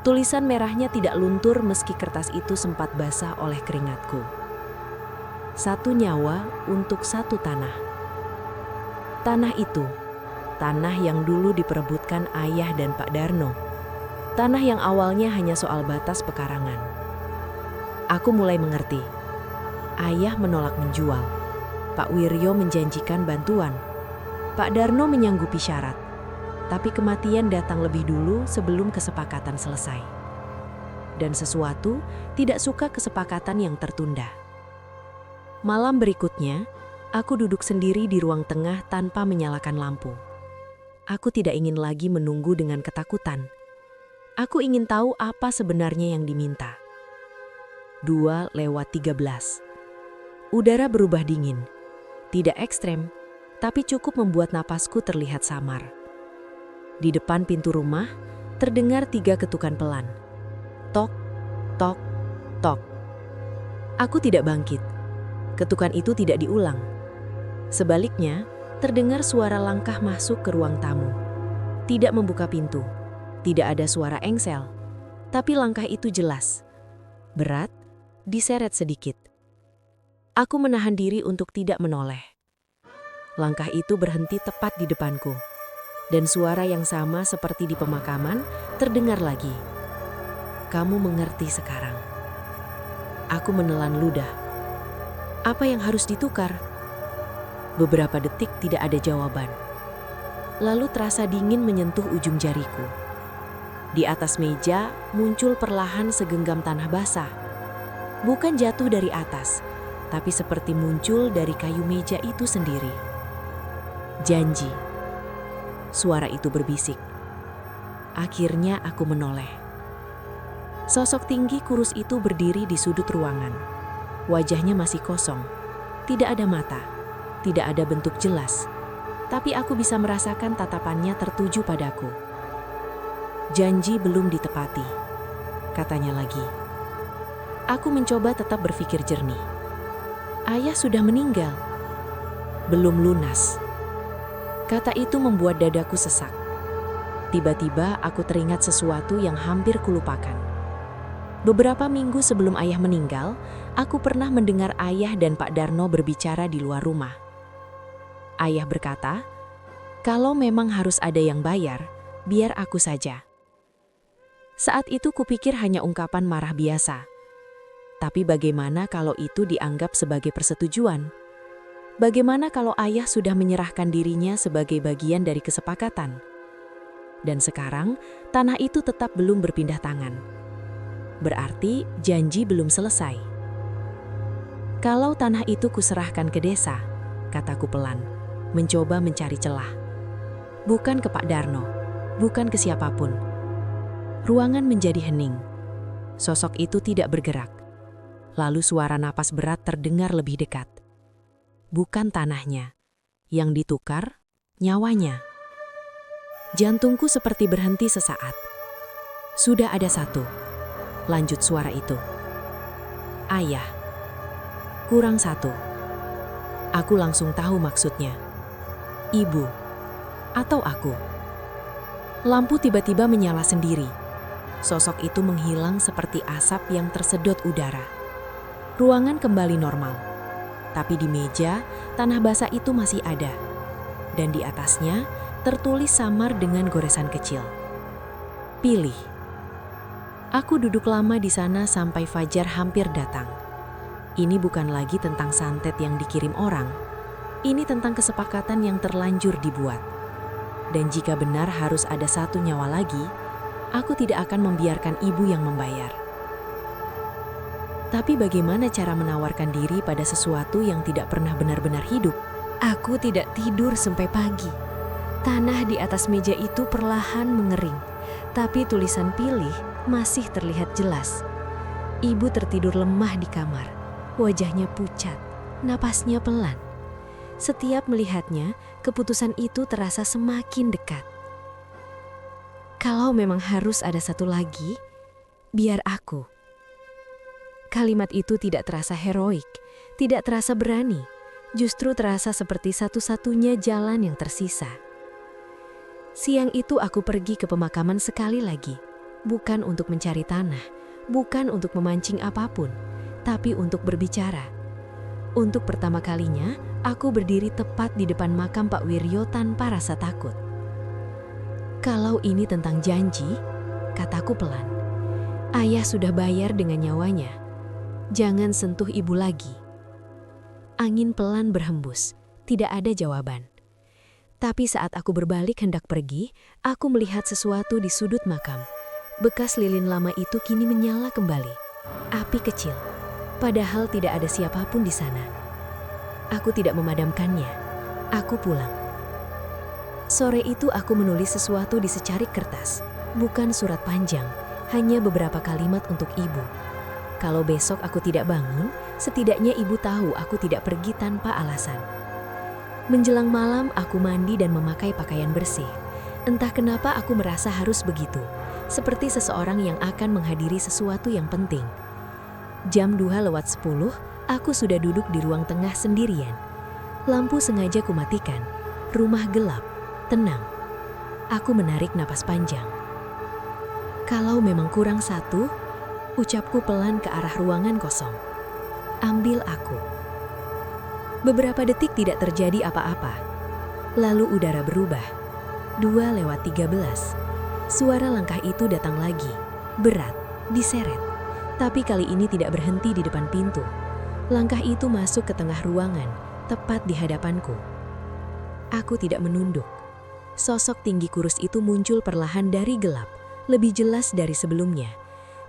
Tulisan merahnya tidak luntur meski kertas itu sempat basah oleh keringatku. 1 nyawa untuk 1 tanah. Tanah itu, tanah yang dulu diperebutkan ayah dan Pak Darno. Tanah yang awalnya hanya soal batas pekarangan. Aku mulai mengerti. Ayah menolak menjual. Pak Wiryo menjanjikan bantuan. Pak Darno menyanggupi syarat. Tapi kematian datang lebih dulu sebelum kesepakatan selesai. Dan sesuatu tidak suka kesepakatan yang tertunda. Malam berikutnya, aku duduk sendiri di ruang tengah tanpa menyalakan lampu. Aku tidak ingin lagi menunggu dengan ketakutan. Aku ingin tahu apa sebenarnya yang diminta. 2:13. Udara berubah dingin. Tidak ekstrem, tapi cukup membuat napasku terlihat samar. Di depan pintu rumah, terdengar 3 ketukan pelan. Tok, tok, tok. Aku tidak bangkit. Ketukan itu tidak diulang. Sebaliknya, terdengar suara langkah masuk ke ruang tamu. Tidak membuka pintu. Tidak ada suara engsel. Tapi langkah itu jelas. Berat, diseret sedikit. Aku menahan diri untuk tidak menoleh. Langkah itu berhenti tepat di depanku. Dan suara yang sama seperti di pemakaman terdengar lagi. Kamu mengerti sekarang. Aku menelan ludah. Apa yang harus ditukar? Beberapa detik tidak ada jawaban. Lalu terasa dingin menyentuh ujung jariku. Di atas meja muncul perlahan segenggam tanah basah. Bukan jatuh dari atas, tapi seperti muncul dari kayu meja itu sendiri. Janji. Suara itu berbisik. Akhirnya aku menoleh. Sosok tinggi kurus itu berdiri di sudut ruangan. Wajahnya masih kosong. Tidak ada mata. Tidak ada bentuk jelas. Tapi aku bisa merasakan tatapannya tertuju padaku. Janji belum ditepati, katanya lagi. Aku mencoba tetap berpikir jernih. Ayah sudah meninggal. Belum lunas. Kata itu membuat dadaku sesak. Tiba-tiba aku teringat sesuatu yang hampir kulupakan. Beberapa minggu sebelum ayah meninggal, aku pernah mendengar ayah dan Pak Darno berbicara di luar rumah. Ayah berkata, kalau memang harus ada yang bayar, biar aku saja. Saat itu kupikir hanya ungkapan marah biasa. Tapi bagaimana kalau itu dianggap sebagai persetujuan? Bagaimana kalau ayah sudah menyerahkan dirinya sebagai bagian dari kesepakatan? Dan sekarang, tanah itu tetap belum berpindah tangan. Berarti janji belum selesai. Kalau tanah itu kuserahkan ke desa, kataku pelan, mencoba mencari celah. Bukan ke Pak Darno, bukan ke siapapun. Ruangan menjadi hening. Sosok itu tidak bergerak. Lalu suara napas berat terdengar lebih dekat. Bukan tanahnya, yang ditukar nyawanya. Jantungku seperti berhenti sesaat. Sudah ada 1, lanjut suara itu. Ayah. Kurang 1. Aku langsung tahu maksudnya. Ibu. Atau aku. Lampu tiba-tiba menyala sendiri. Sosok itu menghilang seperti asap yang tersedot udara. Ruangan kembali normal. Tapi di meja, tanah basah itu masih ada. Dan di atasnya, tertulis samar dengan goresan kecil. Pilih. Aku duduk lama di sana sampai fajar hampir datang. Ini bukan lagi tentang santet yang dikirim orang. Ini tentang kesepakatan yang terlanjur dibuat. Dan jika benar harus ada 1 nyawa lagi, aku tidak akan membiarkan ibu yang membayar. Tapi bagaimana cara menawarkan diri pada sesuatu yang tidak pernah benar-benar hidup? Aku tidak tidur sampai pagi. Tanah di atas meja itu perlahan mengering, tapi tulisan pilih masih terlihat jelas. Ibu tertidur lemah di kamar, wajahnya pucat, napasnya pelan. Setiap melihatnya, keputusan itu terasa semakin dekat. Kalau memang harus ada satu lagi, biar aku. Kalimat itu tidak terasa heroik, tidak terasa berani, justru terasa seperti satu-satunya jalan yang tersisa. Siang itu aku pergi ke pemakaman sekali lagi, bukan untuk mencari tanah, bukan untuk memancing apapun, tapi untuk berbicara. Untuk pertama kalinya, aku berdiri tepat di depan makam Pak Wiryo tanpa rasa takut. Kalau ini tentang janji, kataku pelan. Ayah sudah bayar dengan nyawanya. Jangan sentuh ibu lagi. Angin pelan berhembus, tidak ada jawaban. Tapi saat aku berbalik hendak pergi, aku melihat sesuatu di sudut makam. Bekas lilin lama itu kini menyala kembali. Api kecil. Padahal tidak ada siapapun di sana. Aku tidak memadamkannya. Aku pulang. Sore itu aku menulis sesuatu di secarik kertas. Bukan surat panjang, hanya beberapa kalimat untuk ibu. Kalau besok aku tidak bangun, setidaknya ibu tahu aku tidak pergi tanpa alasan. Menjelang malam aku mandi dan memakai pakaian bersih. Entah kenapa aku merasa harus begitu, seperti seseorang yang akan menghadiri sesuatu yang penting. Jam 2:10, aku sudah duduk di ruang tengah sendirian. Lampu sengaja kumatikan. Rumah gelap, tenang. Aku menarik napas panjang. Kalau memang kurang satu, ucapku pelan ke arah ruangan kosong. Ambil aku. Beberapa detik tidak terjadi apa-apa. Lalu udara berubah. 2:13. Suara langkah itu datang lagi. Berat, diseret. Tapi kali ini tidak berhenti di depan pintu. Langkah itu masuk ke tengah ruangan, tepat di hadapanku. Aku tidak menunduk. Sosok tinggi kurus itu muncul perlahan dari gelap, lebih jelas dari sebelumnya.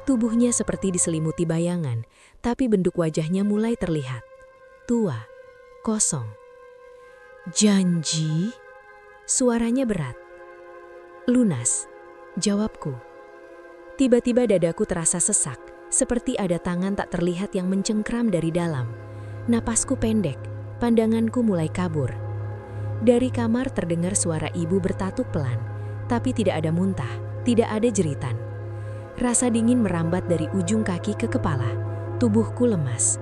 Tubuhnya seperti diselimuti bayangan, tapi bentuk wajahnya mulai terlihat. Tua, kosong. Janji? Suaranya berat. Lunas, jawabku. Tiba-tiba dadaku terasa sesak. Seperti ada tangan tak terlihat yang mencengkram dari dalam. Napasku pendek, pandanganku mulai kabur. Dari kamar terdengar suara ibu bertatuk pelan, tapi tidak ada muntah, tidak ada jeritan. Rasa dingin merambat dari ujung kaki ke kepala, tubuhku lemas.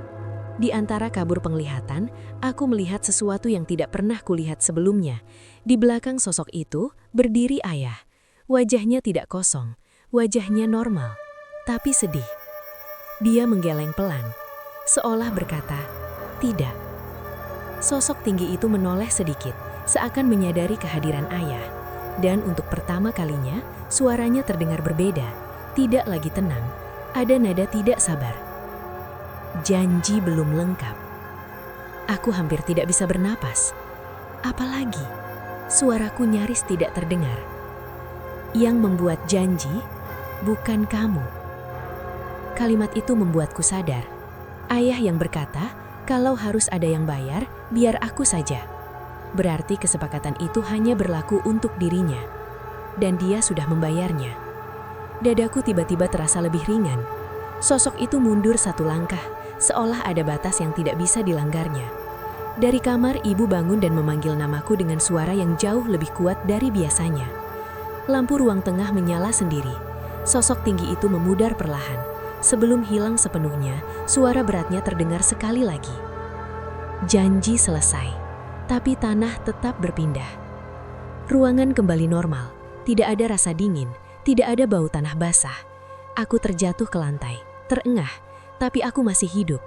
Di antara kabur penglihatan, aku melihat sesuatu yang tidak pernah kulihat sebelumnya. Di belakang sosok itu, berdiri ayah. Wajahnya tidak kosong, wajahnya normal, tapi sedih. Dia menggeleng pelan, seolah berkata, "Tidak." Sosok tinggi itu menoleh sedikit, seakan menyadari kehadiran ayah. Dan untuk pertama kalinya, suaranya terdengar berbeda, tidak lagi tenang, ada nada tidak sabar. Janji belum lengkap. Aku hampir tidak bisa bernapas. Apalagi, suaraku nyaris tidak terdengar. Yang membuat janji, bukan kamu. Kalimat itu membuatku sadar. Ayah yang berkata, kalau harus ada yang bayar, biar aku saja. Berarti kesepakatan itu hanya berlaku untuk dirinya. Dan dia sudah membayarnya. Dadaku tiba-tiba terasa lebih ringan. Sosok itu mundur satu langkah, seolah ada batas yang tidak bisa dilanggarnya. Dari kamar, ibu bangun dan memanggil namaku dengan suara yang jauh lebih kuat dari biasanya. Lampu ruang tengah menyala sendiri. Sosok tinggi itu memudar perlahan. Sebelum hilang sepenuhnya, suara beratnya terdengar sekali lagi. Janji selesai, tapi tanah tetap berpindah. Ruangan kembali normal, tidak ada rasa dingin, tidak ada bau tanah basah. Aku terjatuh ke lantai, terengah, tapi aku masih hidup.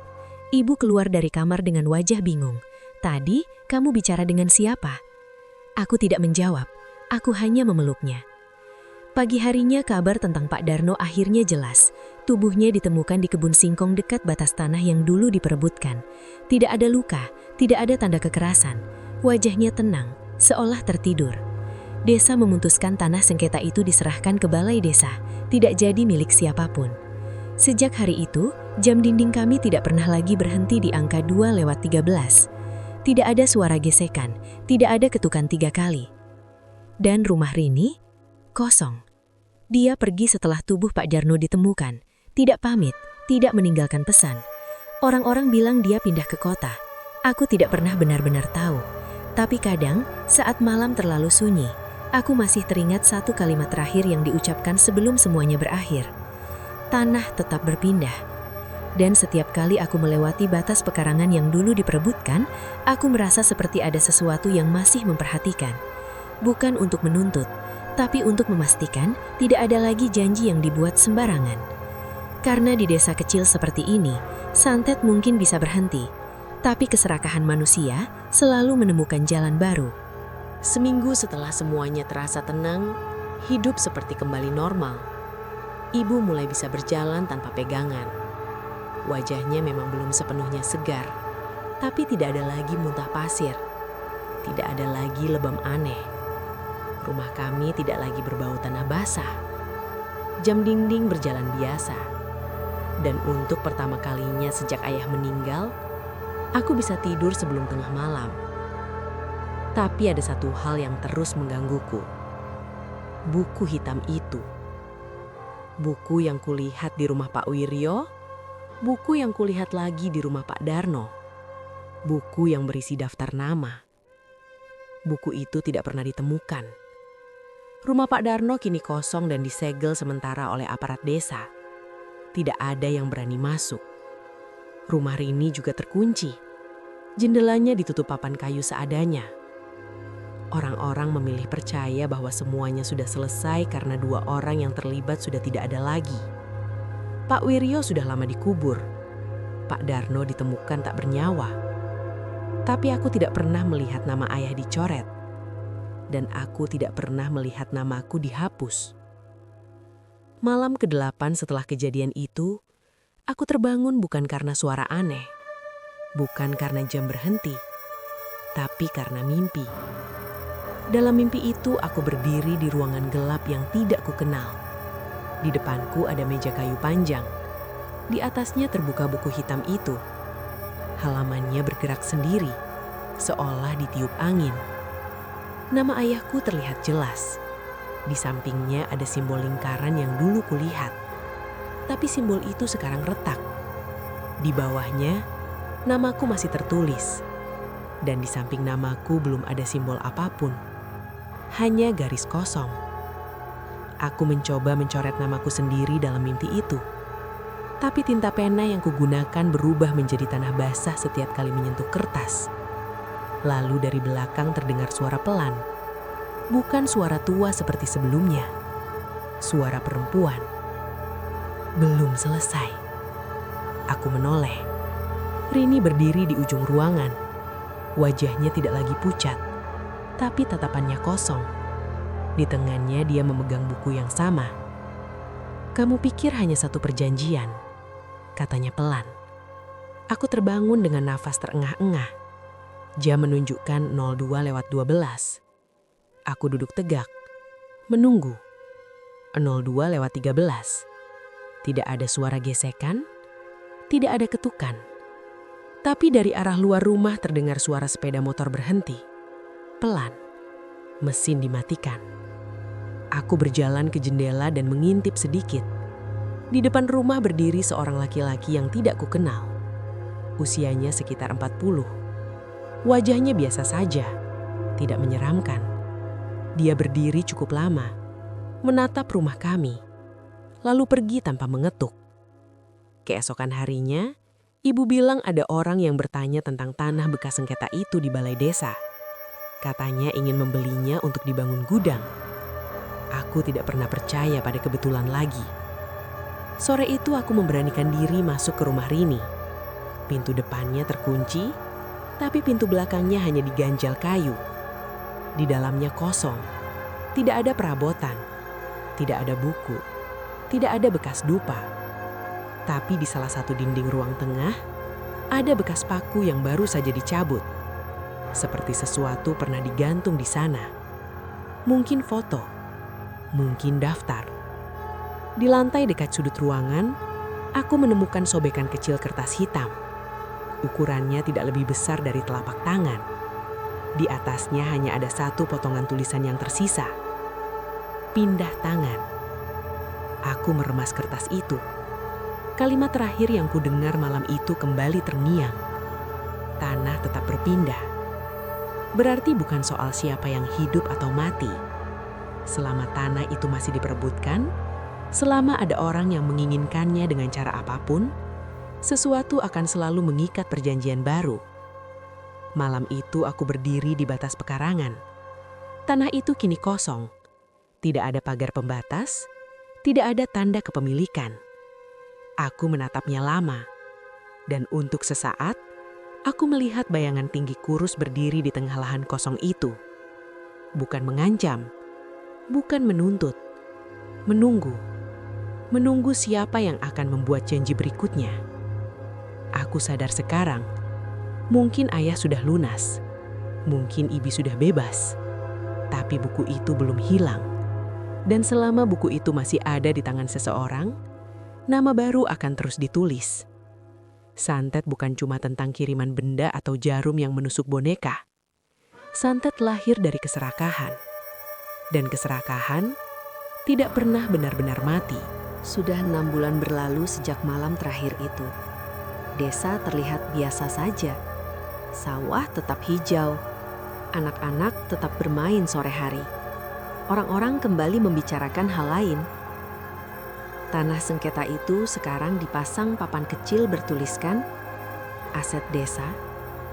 Ibu keluar dari kamar dengan wajah bingung. "Tadi, kamu bicara dengan siapa?" Aku tidak menjawab, aku hanya memeluknya. Pagi harinya kabar tentang Pak Darno akhirnya jelas. Tubuhnya ditemukan di kebun singkong dekat batas tanah yang dulu diperebutkan. Tidak ada luka, tidak ada tanda kekerasan. Wajahnya tenang, seolah tertidur. Desa memutuskan tanah sengketa itu diserahkan ke balai desa, tidak jadi milik siapapun. Sejak hari itu, jam dinding kami tidak pernah lagi berhenti di angka 2:13. Tidak ada suara gesekan, tidak ada ketukan 3 kali. Dan rumah Rini kosong. Dia pergi setelah tubuh Pak Darno ditemukan. Tidak pamit, tidak meninggalkan pesan. Orang-orang bilang dia pindah ke kota. Aku tidak pernah benar-benar tahu. Tapi kadang, saat malam terlalu sunyi, aku masih teringat satu kalimat terakhir yang diucapkan sebelum semuanya berakhir. Tanah tetap berpindah. Dan setiap kali aku melewati batas pekarangan yang dulu diperebutkan, aku merasa seperti ada sesuatu yang masih memperhatikan. Bukan untuk menuntut, tapi untuk memastikan tidak ada lagi janji yang dibuat sembarangan. Karena di desa kecil seperti ini, santet mungkin bisa berhenti, tapi keserakahan manusia selalu menemukan jalan baru. Seminggu setelah semuanya terasa tenang, hidup seperti kembali normal. Ibu mulai bisa berjalan tanpa pegangan. Wajahnya memang belum sepenuhnya segar, tapi tidak ada lagi muntah pasir. Tidak ada lagi lebam aneh. Rumah kami tidak lagi berbau tanah basah. Jam dinding berjalan biasa. Dan untuk pertama kalinya sejak ayah meninggal, aku bisa tidur sebelum tengah malam. Tapi ada satu hal yang terus menggangguku. Buku hitam itu. Buku yang kulihat di rumah Pak Wiryo, buku yang kulihat lagi di rumah Pak Darno, buku yang berisi daftar nama. Buku itu tidak pernah ditemukan. Rumah Pak Darno kini kosong dan disegel sementara oleh aparat desa. Tidak ada yang berani masuk. Rumah Rini juga terkunci. Jendelanya ditutup papan kayu seadanya. Orang-orang memilih percaya bahwa semuanya sudah selesai karena dua orang yang terlibat sudah tidak ada lagi. Pak Wiryo sudah lama dikubur. Pak Darno ditemukan tak bernyawa. Tapi aku tidak pernah melihat nama ayah dicoret. Dan aku tidak pernah melihat namaku dihapus. Malam ke-8 setelah kejadian itu, aku terbangun bukan karena suara aneh. Bukan karena jam berhenti. Tapi karena mimpi. Dalam mimpi itu aku berdiri di ruangan gelap yang tidak kukenal. Di depanku ada meja kayu panjang. Di atasnya terbuka buku hitam itu. Halamannya bergerak sendiri, seolah ditiup angin. Nama ayahku terlihat jelas. Di sampingnya ada simbol lingkaran yang dulu kulihat. Tapi simbol itu sekarang retak. Di bawahnya, namaku masih tertulis. Dan di samping namaku belum ada simbol apapun. Hanya garis kosong. Aku mencoba mencoret namaku sendiri dalam mimpi itu. Tapi tinta pena yang kugunakan berubah menjadi tanah basah setiap kali menyentuh kertas. Lalu dari belakang terdengar suara pelan. Bukan suara tua seperti sebelumnya. Suara perempuan. Belum selesai. Aku menoleh. Rini berdiri di ujung ruangan. Wajahnya tidak lagi pucat, tapi tatapannya kosong. Di tangannya dia memegang buku yang sama. "Kamu pikir hanya satu perjanjian?" katanya pelan. Aku terbangun dengan nafas terengah-engah. Jam menunjukkan 02:12. Aku duduk tegak, menunggu. 02:13. Tidak ada suara gesekan, tidak ada ketukan. Tapi dari arah luar rumah terdengar suara sepeda motor berhenti. Pelan, mesin dimatikan. Aku berjalan ke jendela dan mengintip sedikit. Di depan rumah berdiri seorang laki-laki yang tidak kukenal. Usianya sekitar 40. Wajahnya biasa saja, tidak menyeramkan. Dia berdiri cukup lama, menatap rumah kami, lalu pergi tanpa mengetuk. Keesokan harinya, ibu bilang ada orang yang bertanya tentang tanah bekas sengketa itu di balai desa. Katanya ingin membelinya untuk dibangun gudang. Aku tidak pernah percaya pada kebetulan lagi. Sore itu aku memberanikan diri masuk ke rumah Rini. Pintu depannya terkunci, tapi pintu belakangnya hanya diganjal kayu. Di dalamnya kosong, tidak ada perabotan, tidak ada buku, tidak ada bekas dupa. Tapi di salah satu dinding ruang tengah, ada bekas paku yang baru saja dicabut. Seperti sesuatu pernah digantung di sana. Mungkin foto. Mungkin daftar. Di lantai dekat sudut ruangan, aku menemukan sobekan kecil kertas hitam. Ukurannya tidak lebih besar dari telapak tangan. Di atasnya hanya ada satu potongan tulisan yang tersisa. Pindah tangan. Aku meremas kertas itu. Kalimat terakhir yang kudengar malam itu kembali terngiang. Tanah tetap berpindah. Berarti bukan soal siapa yang hidup atau mati. Selama tanah itu masih diperebutkan, selama ada orang yang menginginkannya dengan cara apapun, sesuatu akan selalu mengikat perjanjian baru. Malam itu aku berdiri di batas pekarangan. Tanah itu kini kosong. Tidak ada pagar pembatas, tidak ada tanda kepemilikan. Aku menatapnya lama, dan untuk sesaat, aku melihat bayangan tinggi kurus berdiri di tengah lahan kosong itu. Bukan mengancam, bukan menuntut, menunggu. Menunggu siapa yang akan membuat janji berikutnya. Aku sadar sekarang, mungkin ayah sudah lunas, mungkin Ibi sudah bebas, tapi buku itu belum hilang. Dan selama buku itu masih ada di tangan seseorang, nama baru akan terus ditulis. Santet bukan cuma tentang kiriman benda atau jarum yang menusuk boneka. Santet lahir dari keserakahan. Dan keserakahan tidak pernah benar-benar mati. Sudah 6 bulan berlalu sejak malam terakhir itu. Desa terlihat biasa saja. Sawah tetap hijau. Anak-anak tetap bermain sore hari. Orang-orang kembali membicarakan hal lain. Tanah sengketa itu sekarang dipasang papan kecil bertuliskan, aset desa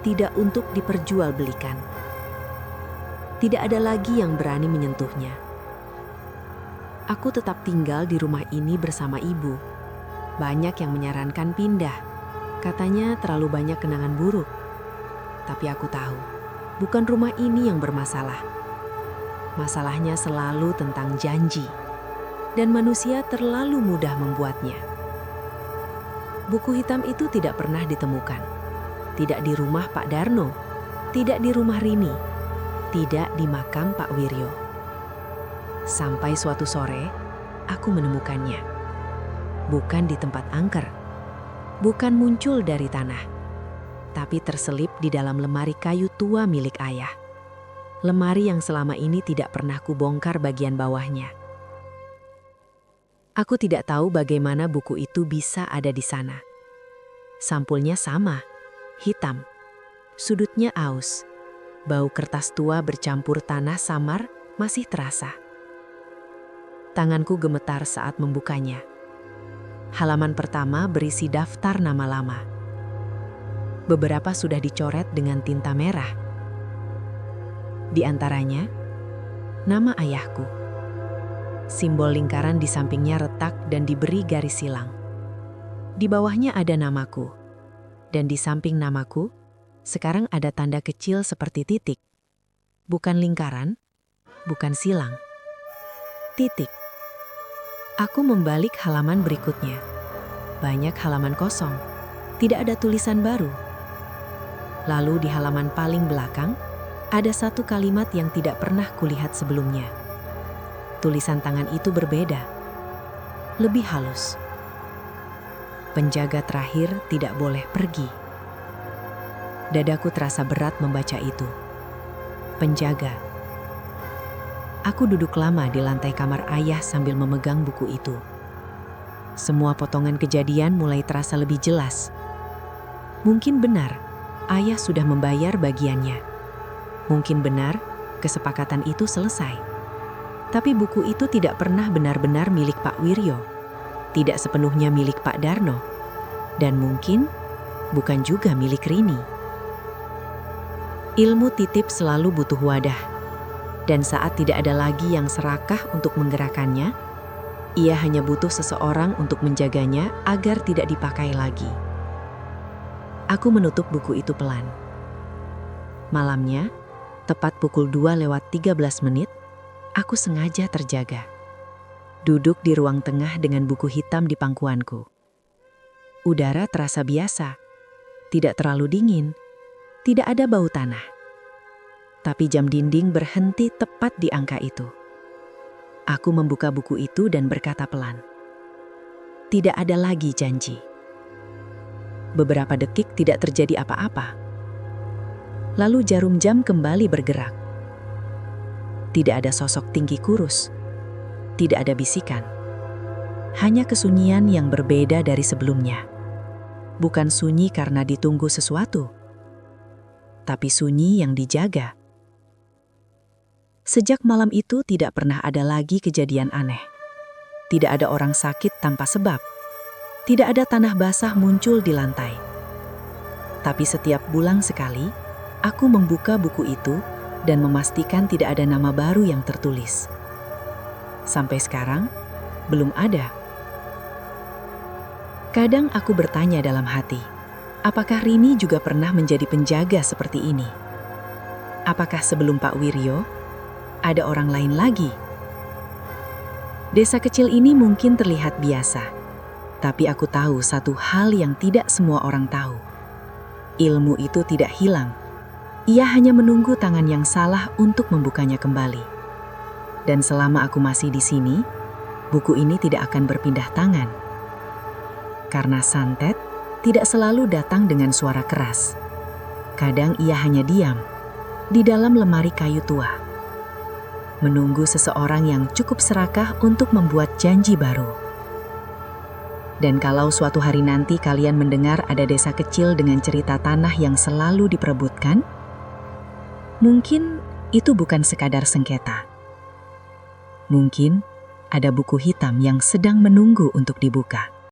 tidak untuk diperjualbelikan. Tidak ada lagi yang berani menyentuhnya. Aku tetap tinggal di rumah ini bersama ibu. Banyak yang menyarankan pindah. Katanya terlalu banyak kenangan buruk. Tapi aku tahu, bukan rumah ini yang bermasalah. Masalahnya selalu tentang janji. Dan manusia terlalu mudah membuatnya. Buku hitam itu tidak pernah ditemukan. Tidak di rumah Pak Darno, tidak di rumah Rini, tidak di makam Pak Wiryo. Sampai suatu sore, aku menemukannya. Bukan di tempat angker, bukan muncul dari tanah, tapi terselip di dalam lemari kayu tua milik ayah. Lemari yang selama ini tidak pernah kubongkar bagian bawahnya. Aku tidak tahu bagaimana buku itu bisa ada di sana. Sampulnya sama, hitam. Sudutnya aus. Bau kertas tua bercampur tanah samar masih terasa. Tanganku gemetar saat membukanya. Halaman pertama berisi daftar nama lama. Beberapa sudah dicoret dengan tinta merah. Di antaranya, nama ayahku. Simbol lingkaran di sampingnya retak dan diberi garis silang. Di bawahnya ada namaku. Dan di samping namaku, sekarang ada tanda kecil seperti titik. Bukan lingkaran, bukan silang. Titik. Aku membalik halaman berikutnya. Banyak halaman kosong. Tidak ada tulisan baru. Lalu di halaman paling belakang, ada satu kalimat yang tidak pernah kulihat sebelumnya. Tulisan tangan itu berbeda, lebih halus. Penjaga terakhir tidak boleh pergi. Dadaku terasa berat membaca itu. Penjaga. Aku duduk lama di lantai kamar ayah sambil memegang buku itu. Semua potongan kejadian mulai terasa lebih jelas. Mungkin benar, ayah sudah membayar bagiannya. Mungkin benar, kesepakatan itu selesai. Tapi buku itu tidak pernah benar-benar milik Pak Wiryo, tidak sepenuhnya milik Pak Darno, dan mungkin bukan juga milik Rini. Ilmu titip selalu butuh wadah, dan saat tidak ada lagi yang serakah untuk menggerakkannya, ia hanya butuh seseorang untuk menjaganya agar tidak dipakai lagi. Aku menutup buku itu pelan. Malamnya, tepat pukul 2:13, aku sengaja terjaga. Duduk di ruang tengah dengan buku hitam di pangkuanku. Udara terasa biasa, tidak terlalu dingin, tidak ada bau tanah. Tapi jam dinding berhenti tepat di angka itu. Aku membuka buku itu dan berkata pelan. Tidak ada lagi janji. Beberapa detik tidak terjadi apa-apa. Lalu jarum jam kembali bergerak. Tidak ada sosok tinggi kurus. Tidak ada bisikan. hanya kesunyian yang berbeda dari sebelumnya. Bukan sunyi karena ditunggu sesuatu, tapi sunyi yang dijaga. Sejak malam itu tidak pernah ada lagi kejadian aneh. Tidak ada orang sakit tanpa sebab. Tidak ada tanah basah muncul di lantai. Tapi setiap bulan sekali, aku membuka buku itu dan memastikan tidak ada nama baru yang tertulis. Sampai sekarang, belum ada. Kadang aku bertanya dalam hati, apakah Rini juga pernah menjadi penjaga seperti ini? Apakah sebelum Pak Wiryo, ada orang lain lagi? Desa kecil ini mungkin terlihat biasa, tapi aku tahu satu hal yang tidak semua orang tahu. Ilmu itu tidak hilang. Ia hanya menunggu tangan yang salah untuk membukanya kembali. Dan selama aku masih di sini, buku ini tidak akan berpindah tangan. Karena santet tidak selalu datang dengan suara keras. Kadang ia hanya diam di dalam lemari kayu tua, menunggu seseorang yang cukup serakah untuk membuat janji baru. Dan kalau suatu hari nanti kalian mendengar ada desa kecil dengan cerita tanah yang selalu diperebutkan, mungkin itu bukan sekadar sengketa. Mungkin ada buku hitam yang sedang menunggu untuk dibuka.